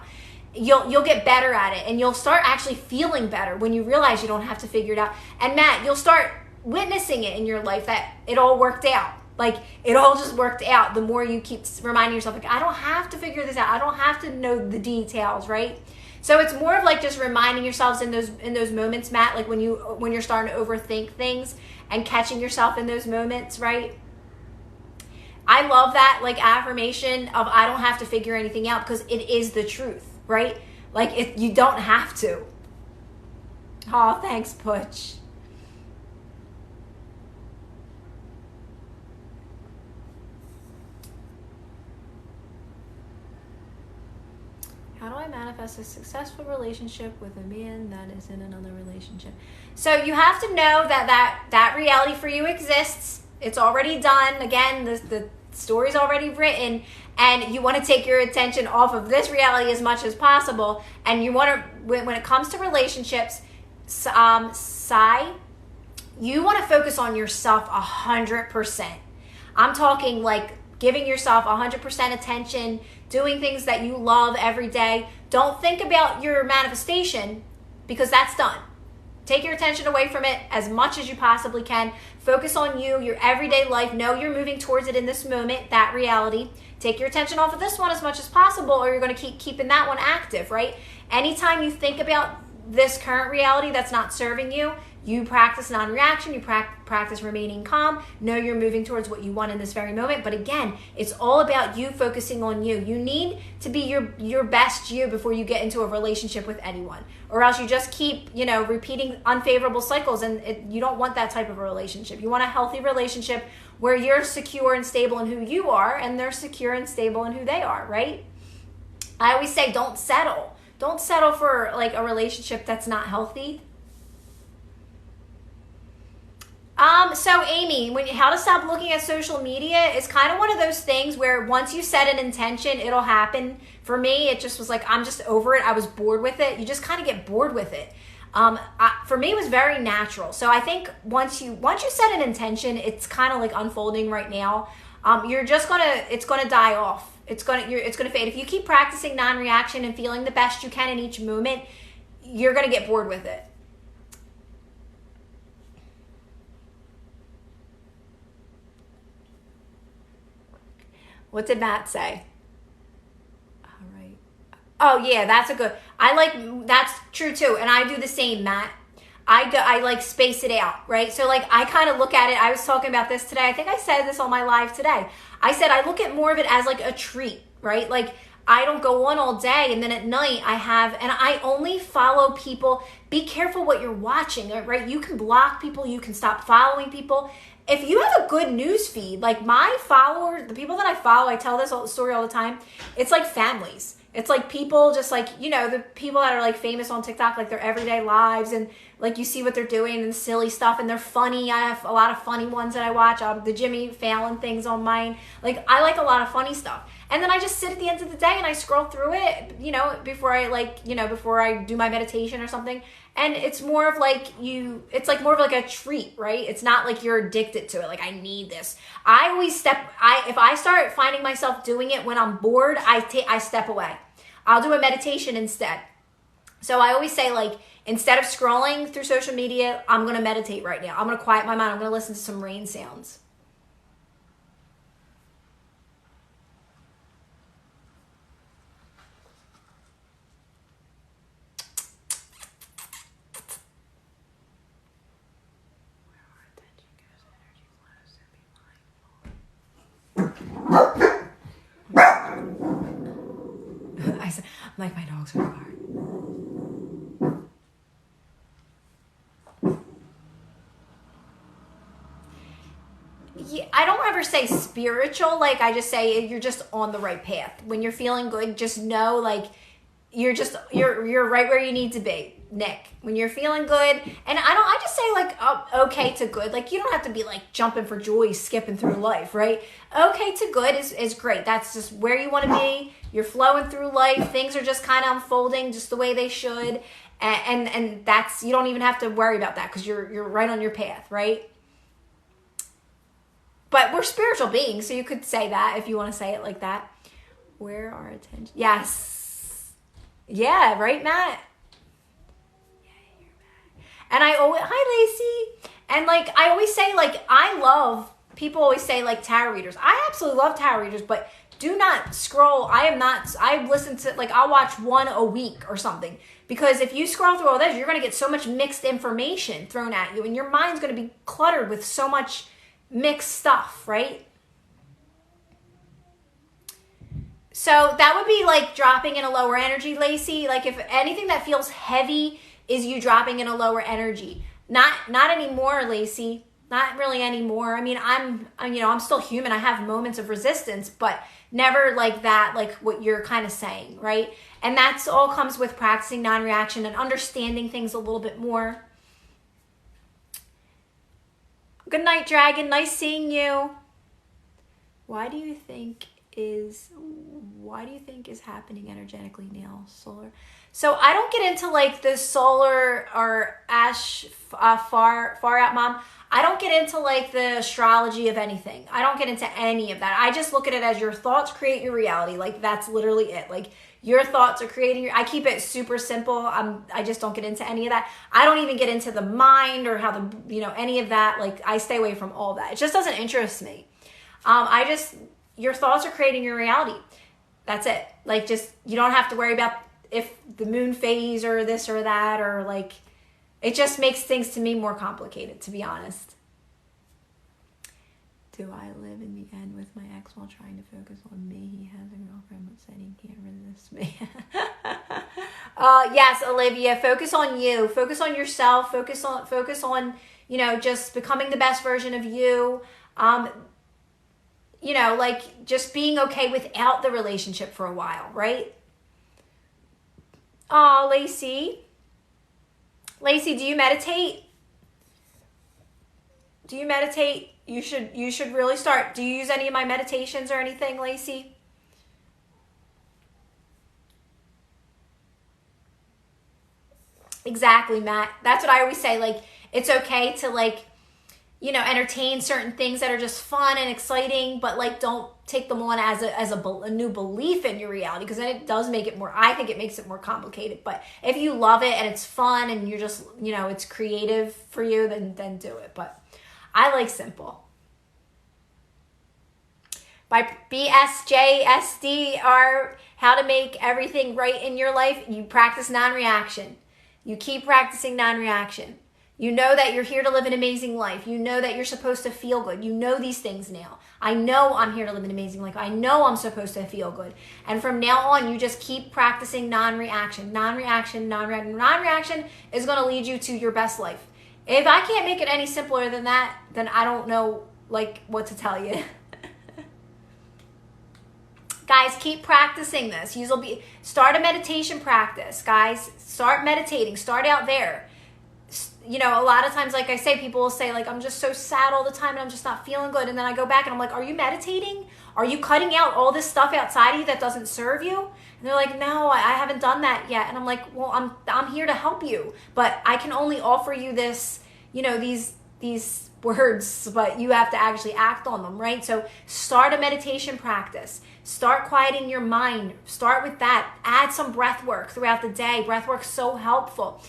You'll get better at it, and you'll start actually feeling better when you realize you don't have to figure it out. And Matt, you'll start witnessing it in your life that it all worked out. Like, it all just worked out the more you keep reminding yourself, like, I don't have to figure this out. I don't have to know the details, right? So it's more of like just reminding yourselves in those moments, Matt, like when you're starting to overthink things and catching yourself in those moments, right? I love that like affirmation of I don't have to figure anything out, because it is the truth, right? Like, you don't have to. Oh, thanks, Butch. How do I manifest a successful relationship with a man that is in another relationship? So you have to know that reality for you exists. It's already done. Again, the story's already written, and you want to take your attention off of this reality as much as possible. And you want to, when it comes to relationships, you want to focus on yourself 100%. I'm talking like giving yourself 100% attention, doing things that you love every day. Don't think about your manifestation, because that's done. Take your attention away from it as much as you possibly can. Focus on you, your everyday life. Know you're moving towards it in this moment, that reality. Take your attention off of this one as much as possible, or you're going to keep keeping that one active, right? Anytime you think about this current reality that's not serving you, you practice non-reaction, you practice remaining calm, know you're moving towards what you want in this very moment. But again, it's all about you focusing on you. You need to be your best you before you get into a relationship with anyone, or else you just keep, repeating unfavorable cycles, and you don't want that type of a relationship. You want a healthy relationship where you're secure and stable in who you are, and they're secure and stable in who they are, right? I always say, don't settle. Don't settle for like a relationship that's not healthy. So Amy, how to stop looking at social media is kind of one of those things where once you set an intention, it'll happen. For me, it just was like, I'm just over it. I was bored with it. You just kind of get bored with it. For me, it was very natural. So I think once you set an intention, it's kind of like unfolding right now. It's gonna die off. It's gonna fade. If you keep practicing non-reaction and feeling the best you can in each moment, you're gonna get bored with it. What did Matt say? All right. Oh yeah, that's that's true too. And I do the same, Matt. I like space it out, right? So like I kind of look at it. I was talking about this today. I think I said this on my live today. I said I look at more of it as like a treat, right? Like I don't go on all day, and then at night I only follow people. Be careful what you're watching, right? You can block people, you can stop following people. If you have a good news feed, like my followers, the people that I follow, I tell this story all the time. It's like families. It's like people just like, the people that are like famous on TikTok, like their everyday lives, and like you see what they're doing and silly stuff, and they're funny. I have a lot of funny ones that I watch. The Jimmy Fallon things on mine. Like I like a lot of funny stuff. And then I just sit at the end of the day and I scroll through it, before I do my meditation or something. And it's more of like more of like a treat, right? It's not like you're addicted to it. Like I need this. If I start finding myself doing it when I'm bored, I step away. I'll do a meditation instead. So I always say, like, instead of scrolling through social media, I'm going to meditate right now. I'm going to quiet my mind. I'm going to listen to some rain sounds. Like my dogs are hard. Yeah, I don't ever say spiritual. Like I just say you're just on the right path. When you're feeling good, just know like you're right where you need to be. Nick, when you're feeling good, and I just say like okay to good. Like you don't have to be like jumping for joy, skipping through life, right? Okay to good is great. That's just where you want to be. You're flowing through life. Things are just kind of unfolding just the way they should, and that's, you don't even have to worry about that because you're right on your path, right? But we're spiritual beings, so you could say that if you want to say it like that. Where our attention? Yes. Yeah, right, Matt? And hi Lacey. And like, I always say, like, people always say like tarot readers. I absolutely love tarot readers, but do not scroll. I listen to, like, I'll watch one a week or something. Because if you scroll through all this, you're going to get so much mixed information thrown at you. And your mind's going to be cluttered with so much mixed stuff, right? So that would be like dropping in a lower energy, Lacey. Like if anything that feels heavy is you dropping in a lower energy. Not anymore, Lacey. Not really anymore. I mean, I'm still human. I have moments of resistance, but never like that, like what you're kind of saying, right? And that's all comes with practicing non-reaction and understanding things a little bit more. Good night, Dragon. Nice seeing you. Why do you think is happening energetically now? Solar. So I don't get into like the solar or ash far out, Mom. I don't get into like the astrology of anything. I don't get into any of that. I just look at it as your thoughts create your reality. Like that's literally it. Like your thoughts are creating I keep it super simple. I just don't get into any of that. I don't even get into the mind or how any of that. Like I stay away from all that. It just doesn't interest me. Your thoughts are creating your reality. That's it. Like just, you don't have to worry about if the moon phase or this or that, or like, it just makes things to me more complicated, to be honest. Do I live in the end with my ex while trying to focus on me? He has a girlfriend but said he can't resist me. Yes, Olivia, focus on you. Focus on yourself. Focus on, just becoming the best version of you. Like just being okay without the relationship for a while, right? Oh, Lacey. Lacey, do you meditate? Do you meditate? You should really start. Do you use any of my meditations or anything, Lacey? Exactly, Matt. That's what I always say. Like, it's okay to like, entertain certain things that are just fun and exciting, but like don't take them on as a new belief in your reality, because then it does make it more, I think it makes it more complicated. But if you love it and it's fun and you're just, it's creative for you, then do it. But I like simple. By BSJSDR, how to make everything right in your life, you practice non-reaction. You keep practicing non-reaction. You know that you're here to live an amazing life. You know that you're supposed to feel good. You know these things now. I know I'm here to live an amazing life. I know I'm supposed to feel good. And from now on, you just keep practicing non-reaction. Non-reaction, non-reaction. Non-reaction is going to lead you to your best life. If I can't make it any simpler than that, then I don't know like what to tell you. Guys, keep practicing this. Start a meditation practice, guys. Start meditating. Start out there. A lot of times, like I say, people will say, like, I'm just so sad all the time and I'm just not feeling good. And then I go back and I'm like, are you meditating? Are you cutting out all this stuff outside of you that doesn't serve you? And they're like, no, I haven't done that yet. And I'm like, well, I'm here to help you, but I can only offer you this, these words, but you have to actually act on them, right? So start a meditation practice. Start quieting your mind. Start with that. Add some breath work throughout the day. Breath work's so helpful.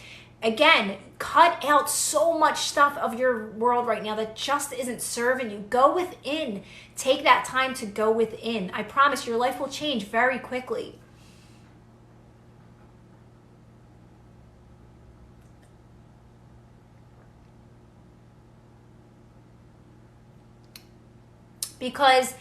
Again, cut out so much stuff of your world right now that just isn't serving you. Go within. Take that time to go within. I promise your life will change very quickly. Because,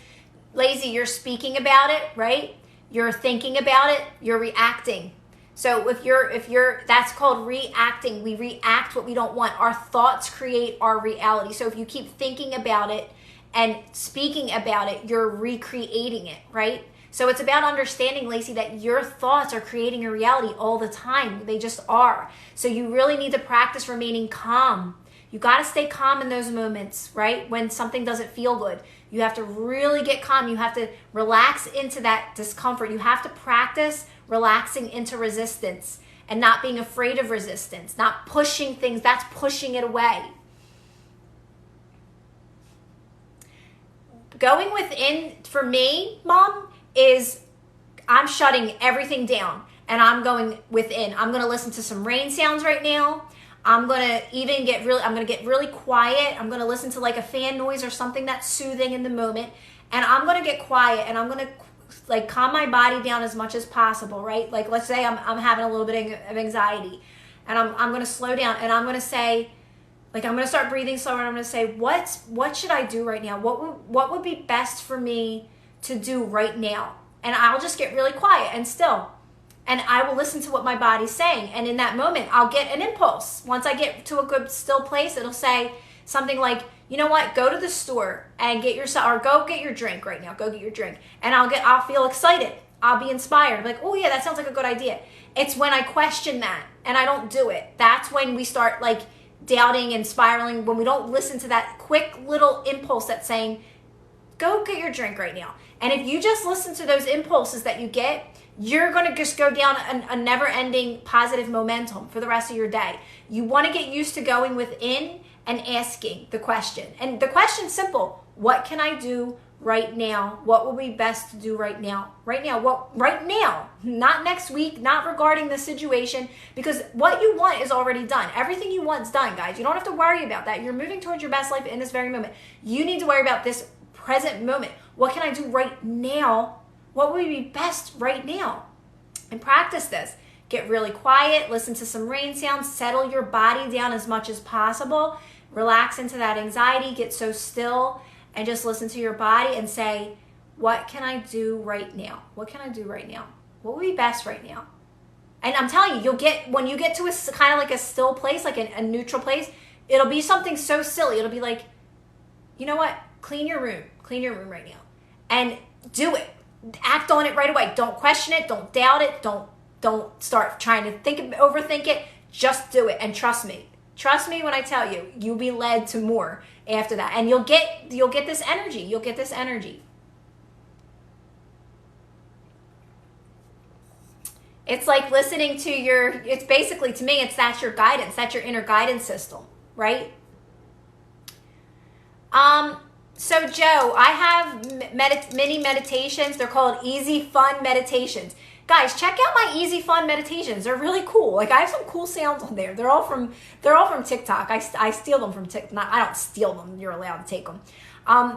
Lazy, you're speaking about it, right? You're thinking about it. You're reacting. So if you're, that's called reacting. We react what we don't want. Our thoughts create our reality. So if you keep thinking about it and speaking about it, you're recreating it, right? So it's about understanding, Lacey, that your thoughts are creating your reality all the time. They just are. So you really need to practice remaining calm. You got to stay calm in those moments, right? When something doesn't feel good. You have to really get calm. You have to relax into that discomfort. You have to practice relaxing into resistance and not being afraid of resistance, not pushing things. That's pushing it away. Going within, for me, Mom, is I'm shutting everything down and I'm going within. I'm going to listen to some rain sounds right now. I'm going to get really quiet. I'm going to listen to like a fan noise or something that's soothing in the moment. And I'm going to get quiet and I'm going to like calm my body down as much as possible, right? Like let's say I'm having a little bit of anxiety and I'm going to slow down and I'm going to say, like, I'm going to start breathing slower and I'm going to say, what should I do right now? What would be best for me to do right now? And I'll just get really quiet and still. And I will listen to what my body's saying. And in that moment, I'll get an impulse. Once I get to a good still place, it'll say, something like, you know what, go to the store and get yourself, or go get your drink right now, go get your drink, and I'll feel excited, I'll be inspired, like, oh yeah, that sounds like a good idea. It's when I question that and I don't do it, that's when we start like doubting and spiraling, when we don't listen to that quick little impulse that's saying, go get your drink right now. And if you just listen to those impulses that you get, you're going to just go down a never-ending positive momentum for the rest of your day. You want to get used to going within and asking the question. And the question's simple. What can I do right now? What will be best to do right now? Right now. What? Right now. Not next week. Not regarding the situation. Because what you want is already done. Everything you want is done, guys. You don't have to worry about that. You're moving towards your best life in this very moment. You need to worry about this present moment. What can I do right now? What would be best right now? And practice this. Get really quiet, listen to some rain sounds, settle your body down as much as possible, relax into that anxiety, get so still, and just listen to your body and say, what can I do right now? What can I do right now? What would be best right now? And I'm telling you, when you get to a kind of like a still place, like a neutral place, it'll be something so silly. It'll be like, you know what? Clean your room right now. And do it. Act on it right away. Don't question it. Don't doubt it. Don't start trying to overthink it. Just do it and trust me. Trust me when I tell you, you'll be led to more after that. And you'll get this energy. You'll get this energy. It's like listening to it's basically, to me, that's your guidance. That's your inner guidance system, right? So Joe, I have mini meditations. They're called Easy Fun Meditations. Guys, check out my Easy Fun Meditations. They're really cool. Like, I have some cool sounds on there. They're all from TikTok. I steal them from TikTok. I don't steal them. You're allowed to take them.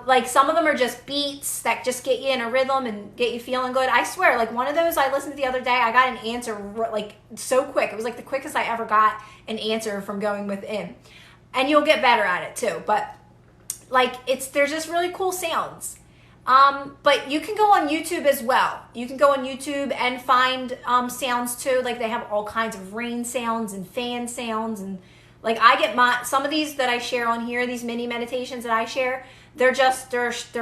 Like, some of them are just beats that just get you in a rhythm and get you feeling good. I swear, like, one of those I listened to the other day, I got an answer like so quick. It was like the quickest I ever got an answer from going within. And you'll get better at it too. But like, there's just really cool sounds. But you can go on YouTube as well. You can go on YouTube and find sounds too. Like, they have all kinds of rain sounds and fan sounds. And like, I get some of these that I share on here, these mini meditations that I share, they're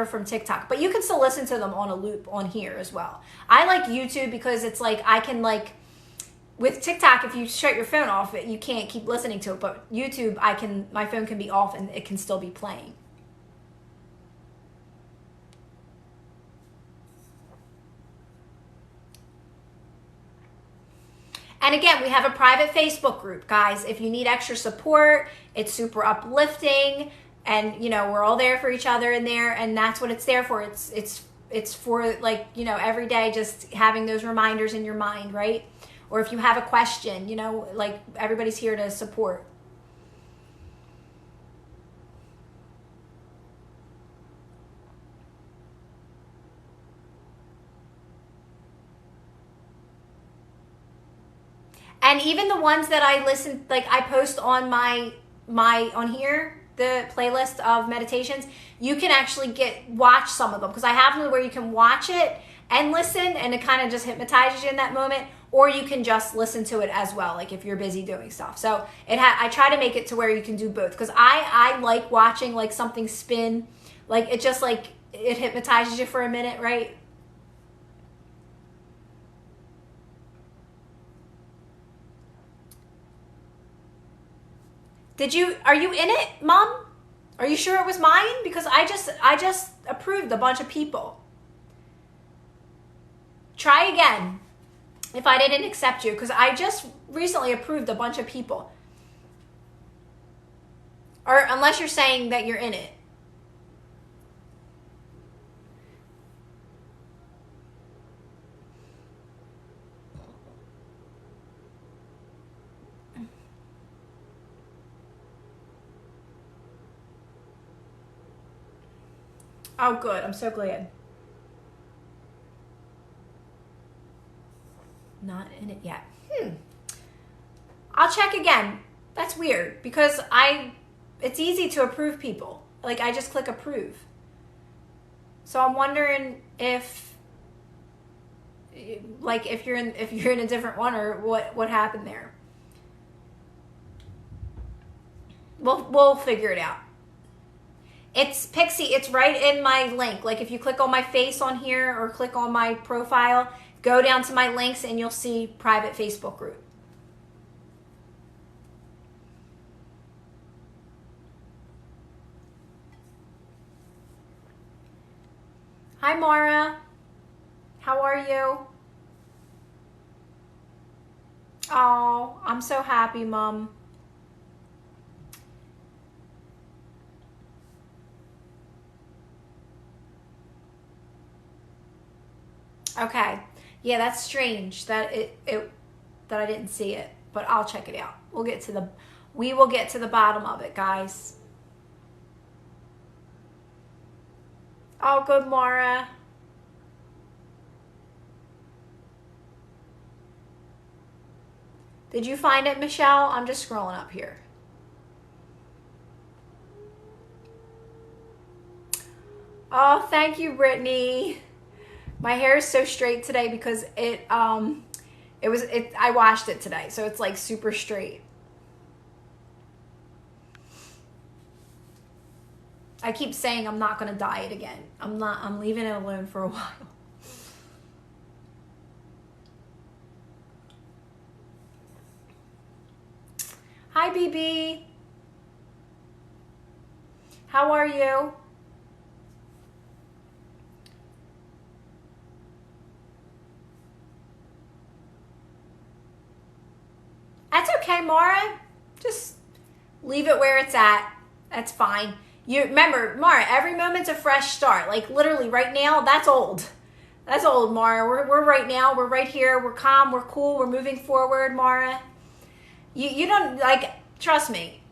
from TikTok. But you can still listen to them on a loop on here as well. I like YouTube because it's like, I can like, with TikTok, if you shut your phone off, you can't keep listening to it. But YouTube, my phone can be off and it can still be playing. And again, we have a private Facebook group, guys. If you need extra support, it's super uplifting, and we're all there for each other in there, and that's what it's there for. It's for, like, every day, just having those reminders in your mind, right? Or if you have a question, like, everybody's here to support. And even the ones that I listen, like, I post on my on here, the playlist of meditations, you can actually watch some of them, because I have them where you can watch it and listen, and it kind of just hypnotizes you in that moment, or you can just listen to it as well, like if you're busy doing stuff. So I try to make it to where you can do both, because I like watching like something spin, like it just like it hypnotizes you for a minute, right? Are you in it, Mom? Are you sure it was mine? Because I just approved a bunch of people. Try again if I didn't accept you, because I just recently approved a bunch of people. Or unless you're saying that you're in it. Oh, good. I'm so glad. Not in it yet. I'll check again. That's weird, because it's easy to approve people. Like, I just click approve. So I'm wondering if you're in a different one, or what happened there. We'll figure it out. It's Pixie. It's right in my link. Like if you click on my face on here or click on my profile, go down to my links and you'll see private Facebook group. Hi, Mara. How are you? Oh, I'm so happy, Mom. Okay. Yeah, that's strange that that I didn't see it, but I'll check it out. We will get to the bottom of it, guys. Oh, good, Mara. Did you find it, Michelle? I'm just scrolling up here. Oh, thank you, Brittany. My hair is so straight today because I washed it today, so it's like super straight. I keep saying I'm not going to dye it again. I'm leaving it alone for a while. Hi, BB. How are you? That's okay, Mara. Just leave it where it's at. That's fine. You remember, Mara, every moment's a fresh start. Like literally right now, that's old. That's old, Mara. We're right now, we're right here, we're calm, we're cool, we're moving forward, Mara. You don't, like, trust me.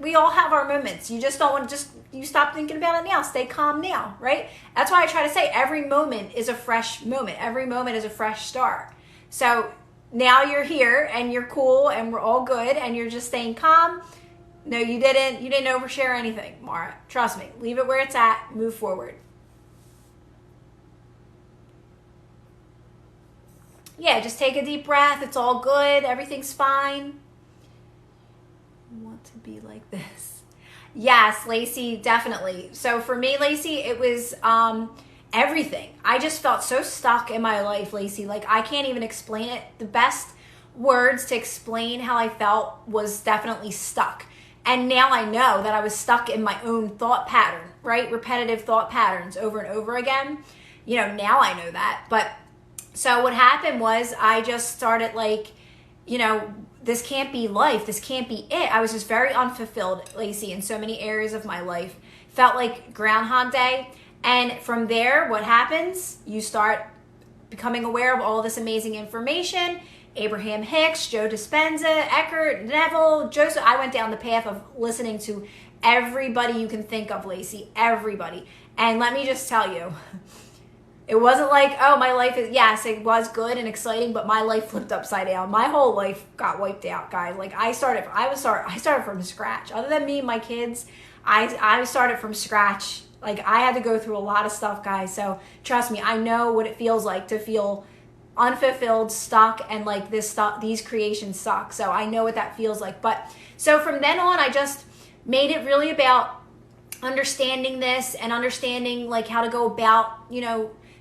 We all have our moments. You just don't want to you stop thinking about it now. Stay calm now, right? That's why I try to say every moment is a fresh moment. Every moment is a fresh start. So now you're here and you're cool and we're all good and you're just staying calm. No, you didn't overshare anything, Mara. Trust me. Leave it where it's at. Move forward. Yeah, just take a deep breath. It's all good. Everything's fine. I want to be like this. Yes, Lacey, definitely. So for me, Lacey, it was everything. I just felt so stuck in my life, Lacey. Like I can't even explain it. The best words to explain how I felt was definitely stuck. And now I know that I was stuck in my own thought pattern, right? Repetitive thought patterns over and over again. Now I know that. But so what happened was I just started like, this can't be life. This can't be it. I was just very unfulfilled, Lacey, in so many areas of my life. Felt like Groundhog Day. And from there, what happens? You start becoming aware of all this amazing information. Abraham Hicks, Joe Dispenza, Eckhart, Neville, Joseph. I went down the path of listening to everybody you can think of, Lacey. Everybody. And let me just tell you, it wasn't like, oh, my life is, yes, it was good and exciting, but my life flipped upside down. My whole life got wiped out, guys. Like I started from scratch. Other than me and my kids, I started from scratch. Like I had to go through a lot of stuff, guys. So trust me, I know what it feels like to feel unfulfilled, stuck, and like these creations suck. So I know what that feels like. But so from then on, I just made it really about understanding this and understanding like how to go about,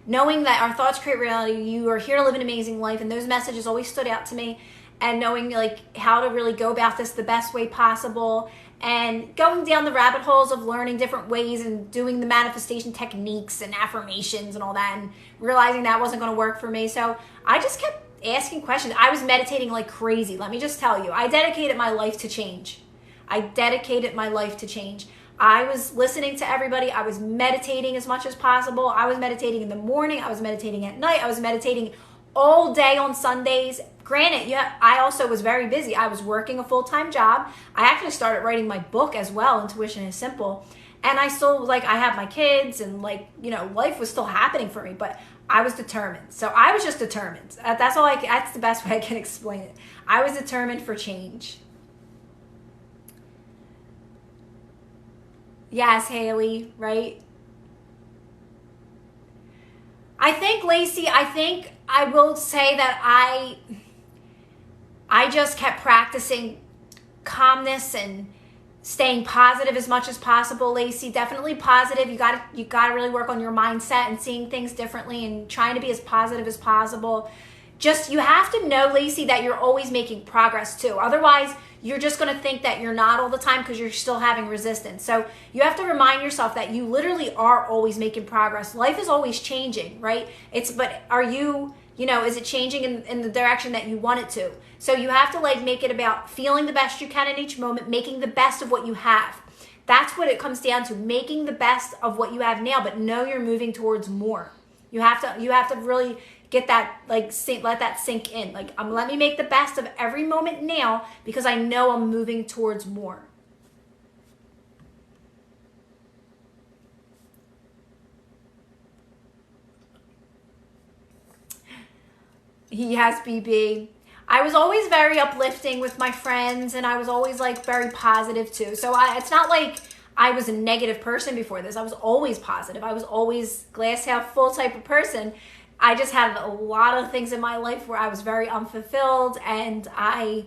knowing that our thoughts create reality. You are here to live an amazing life, and those messages always stood out to me. And knowing like how to really go about this the best way possible, and going down the rabbit holes of learning different ways and doing the manifestation techniques and affirmations and all that, and realizing that wasn't going to work for me. So I just kept asking questions. I was meditating like crazy. Let me just tell you, I dedicated my life to change. I was listening to everybody. I was meditating as much as possible. I was meditating in the morning. I was meditating at night. I was meditating all day on Sundays. Granted, I also was very busy. I was working a full-time job. I actually started writing my book as well, Intuition is Simple. And I still, I had my kids and, life was still happening for me. But I was determined. So I was just determined. That's the best way I can explain it. I was determined for change. Yes, Haley, right? I think, Lacey, I will say that I just kept practicing calmness and staying positive as much as possible, Lacey. Definitely positive. You got to really work on your mindset and seeing things differently and trying to be as positive as possible. Just, you have to know, Lacey, that you're always making progress too. Otherwise, you're just going to think that you're not all the time because you're still having resistance. So you have to remind yourself that you literally are always making progress. Life is always changing, right? But are you, is it changing in the direction that you want it to? So you have to make it about feeling the best you can in each moment, making the best of what you have. That's what it comes down to, making the best of what you have now, but know you're moving towards more. You have to really get that, let that sink in. Let me make the best of every moment now because I know I'm moving towards more. Yes, BB. I was always very uplifting with my friends, and I was always very positive too. So it's not like I was a negative person before this. I was always positive. I was always glass half full type of person. I just had a lot of things in my life where I was very unfulfilled, and I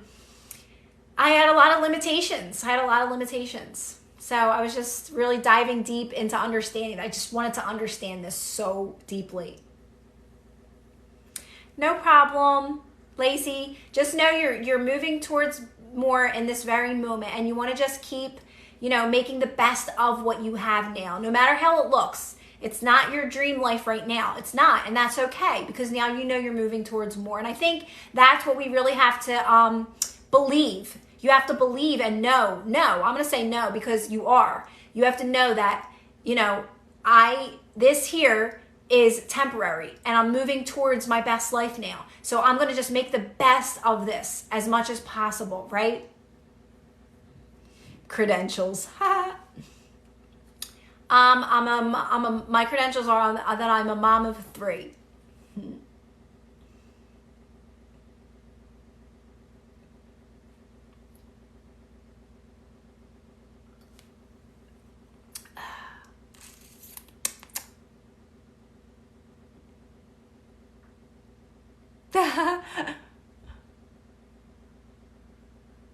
had a lot of limitations. So I was just really diving deep into understanding. I just wanted to understand this so deeply. No problem, Lacey. Just know you're moving towards more in this very moment, and you want to just keep, making the best of what you have now, no matter how it looks. It's not your dream life right now. It's not, and that's okay, because now you're moving towards more. And I think that's what we really have to believe. You have to believe and know. No, I'm going to say no because you are. You have to know that, this here is temporary, and I'm moving towards my best life now. So I'm going to just make the best of this as much as possible, right? Credentials. My credentials are that I'm a mom of 3.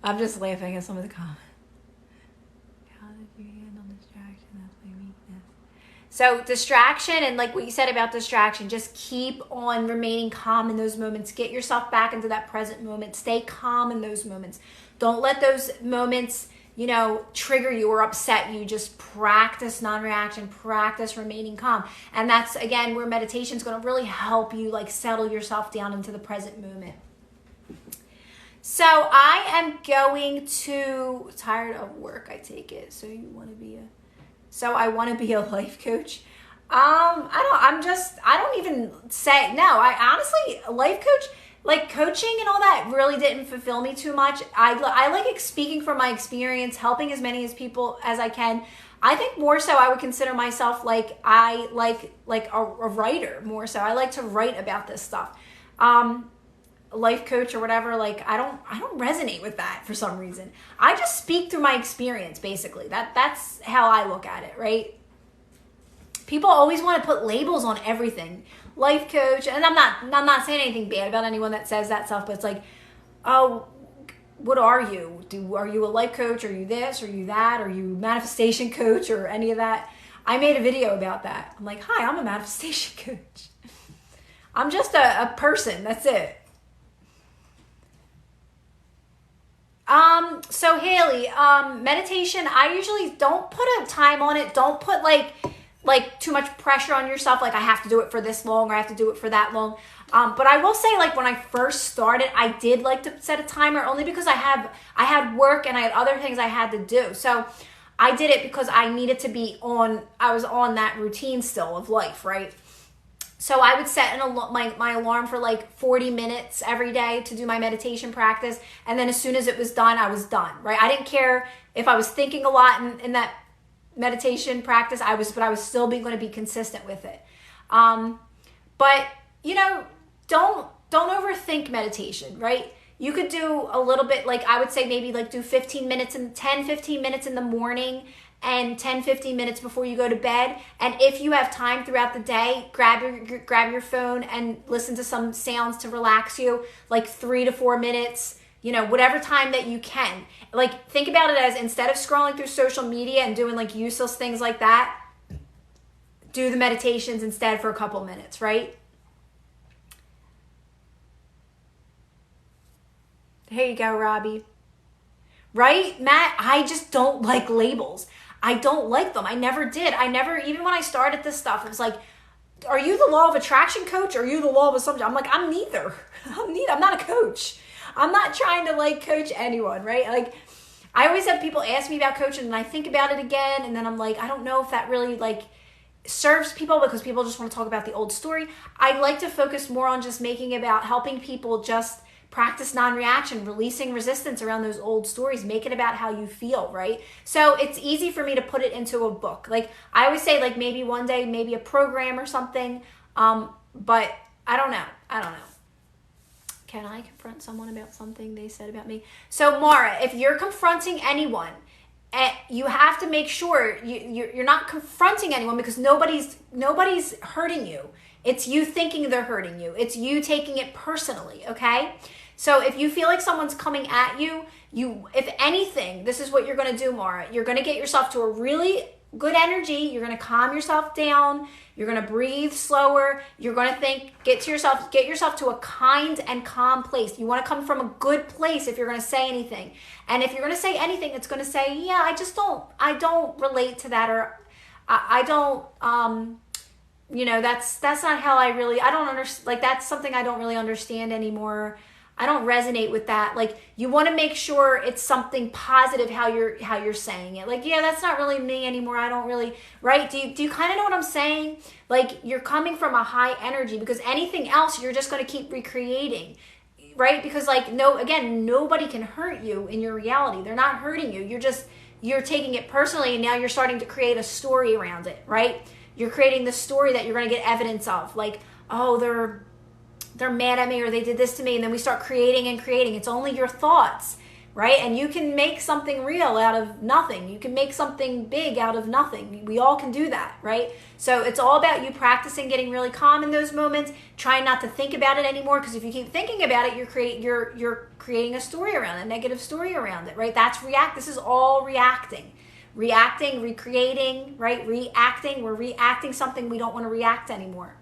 I'm just laughing at some of the comments. How did you handle distraction? That's my weakness. So distraction, and what you said about distraction, just keep on remaining calm in those moments. Get yourself back into that present moment. Stay calm in those moments. Don't let those moments, trigger you or upset you. Just practice non-reaction, practice remaining calm. And that's, again, where meditation is going to really help you settle yourself down into the present moment. So I am going to, tired of work, I take it. So I want to be a life coach. I don't even say, no, I honestly, life coach, coaching and all that really didn't fulfill me too much. I like speaking from my experience, helping as many as people as I can. I think more so I would consider myself a writer more so. I like to write about this stuff. Life coach or whatever, I don't resonate with that for some reason. I just speak through my experience, basically. That's how I look at it, right? People always want to put labels on everything. Life coach, and I'm not saying anything bad about anyone that says that stuff, but it's oh, what are you? Are you a life coach? Are you this? Are you that? Are you manifestation coach or any of that? I made a video about that. I'm hi, I'm a manifestation coach. I'm just a person, that's it. So Haley, meditation, I usually don't put a time on it. Don't put too much pressure on yourself. I have to do it for this long or I have to do it for that long. But I will say when I first started, I did like to set a timer only because I had work and I had other things I had to do. So I did it because I needed to I was on that routine still of life, right? So I would set my alarm for 40 minutes every day to do my meditation practice. And then as soon as it was done, I was done, right? I didn't care if I was thinking a lot in that meditation practice. I was still going to be consistent with it. But don't overthink meditation, right? You could do a little bit, I would say maybe do 15 minutes and 10, 15 minutes in the morning and 10, 15 minutes before you go to bed. And if you have time throughout the day, grab your phone and listen to some sounds to relax you, 3 to 4 minutes, you know, whatever time that you can. Like, think about it as, instead of scrolling through social media and doing like useless things like that, do the meditations instead for a couple minutes, right? Here you go, Robbie. Right, Matt? I just don't like labels. I don't like them. I never did. I never, even when I started this stuff, it was like, are you the law of attraction coach or are you the law of assumption? I'm like, I'm neither. I'm not a coach. I'm not trying to like coach anyone, right? Like, I always have people ask me about coaching and I think about it again. And then I'm like, I don't know if that really like serves people, because people just want to talk about the old story. I like to focus more on just making about helping people just practice non-reaction, releasing resistance around those old stories, make it about how you feel, right? So it's easy for me to put it into a book. Like, I always say, like, maybe one day, maybe a program or something. But I don't know. Can I confront someone about something they said about me? So Mara, if you're confronting anyone, you have to make sure you're not confronting anyone, because nobody's hurting you. It's you thinking they're hurting you. It's you taking it personally, okay? So if you feel like someone's coming at you, if anything, this is what you're going to do, Mara. You're going to get yourself to a really good energy. You're going to calm yourself down. You're going to breathe slower. You're going to get yourself to a kind and calm place. You want to come from a good place if you're going to say anything. And if you're going to say anything, it's going to say, yeah, I don't relate to that, or I don't, you know, that's not how I don't understand. Like, that's something I don't really understand anymore. I don't resonate with that. Like, you want to make sure it's something positive how you're saying it. Like, yeah, that's not really me anymore. I don't really, right? Do you kind of know what I'm saying? Like, you're coming from a high energy, because anything else you're just going to keep recreating, right? Because like, nobody can hurt you in your reality. They're not hurting you. You're taking it personally, and now you're starting to create a story around it, right? You're creating the story that you're going to get evidence of. Like, oh, they're mad at me, or they did this to me. And then we start creating and creating. It's only your thoughts, right? And you can make something real out of nothing. You can make something big out of nothing. We all can do that, right? So it's all about you practicing getting really calm in those moments, trying not to think about it anymore, because if you keep thinking about it, you're creating a story around it, a negative story around it, right? This is all reacting. Reacting, recreating, right? Reacting. We're reacting something we don't want to react anymore.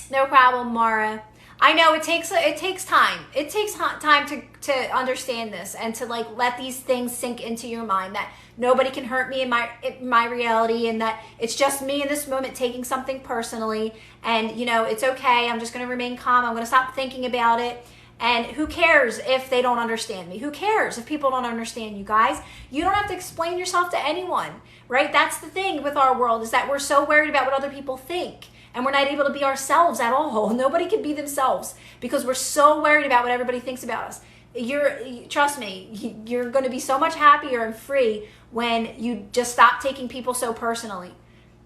No problem, Mara. I know it takes time. It takes time to understand this, and to like let these things sink into your mind, that nobody can hurt me in my reality, and that it's just me in this moment taking something personally, and you know, it's okay. I'm just going to remain calm. I'm going to stop thinking about it. And who cares if they don't understand me? Who cares if people don't understand you guys? You don't have to explain yourself to anyone, right? That's the thing with our world, is that we're so worried about what other people think. And we're not able to be ourselves at all. Nobody can be themselves, because we're so worried about what everybody thinks about us. Trust me, you're going to be so much happier and free when you just stop taking people so personally.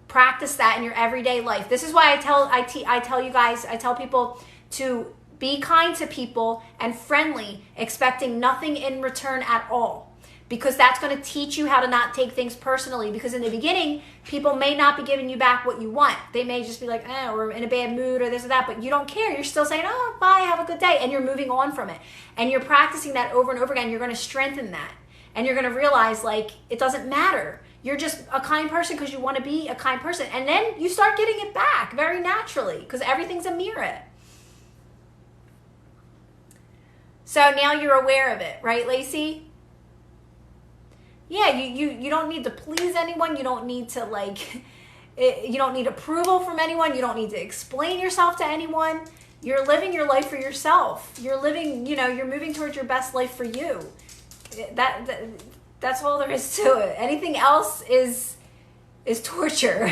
Practice that in your everyday life. This is why I tell people to be kind to people and friendly, expecting nothing in return at all. Because that's going to teach you how to not take things personally. Because in the beginning, people may not be giving you back what you want. They may just be like, we're in a bad mood, or this or that, but you don't care. You're still saying, oh, bye, have a good day. And you're moving on from it. And you're practicing that over and over again. You're going to strengthen that. And you're going to realize, like, it doesn't matter. You're just a kind person because you want to be a kind person. And then you start getting it back very naturally, because everything's a mirror. So now you're aware of it, right, Lacey? Yeah, you don't need to please anyone. You don't need to you don't need approval from anyone. You don't need to explain yourself to anyone. You're living your life for yourself. You're living, you're moving towards your best life for you. That's all there is to it. Anything else is torture.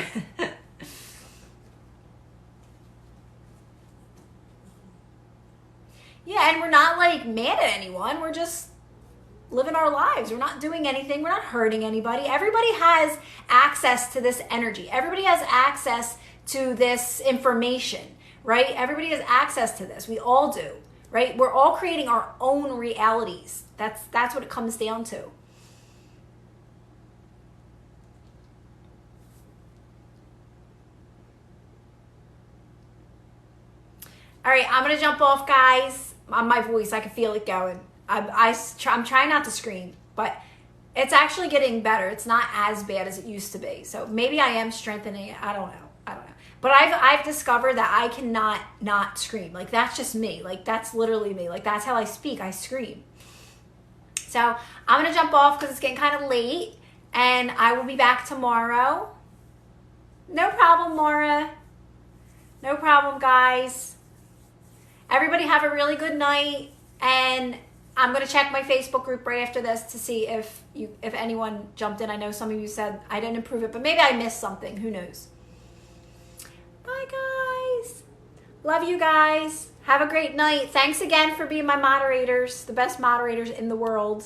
Yeah, and we're not mad at anyone. We're just living our lives. We're not doing anything. We're not hurting anybody. Everybody has access to this energy. Everybody has access to this information, right? Everybody has access to this. We all do, right? We're all creating our own realities. That's what it comes down to. All right, I'm going to jump off, guys. On my voice, I can feel it going. I'm trying not to scream, but it's actually getting better. It's not as bad as it used to be. So maybe I am strengthening it. I don't know. But I've discovered that I cannot not scream. Like, that's just me. Like, that's literally me. Like, that's how I speak. I scream. So I'm going to jump off because it's getting kind of late. And I will be back tomorrow. No problem, Laura. No problem, guys. Everybody have a really good night. And I'm going to check my Facebook group right after this to see if anyone jumped in. I know some of you said I didn't approve it, but maybe I missed something. Who knows? Bye, guys. Love you guys. Have a great night. Thanks again for being my moderators, the best moderators in the world.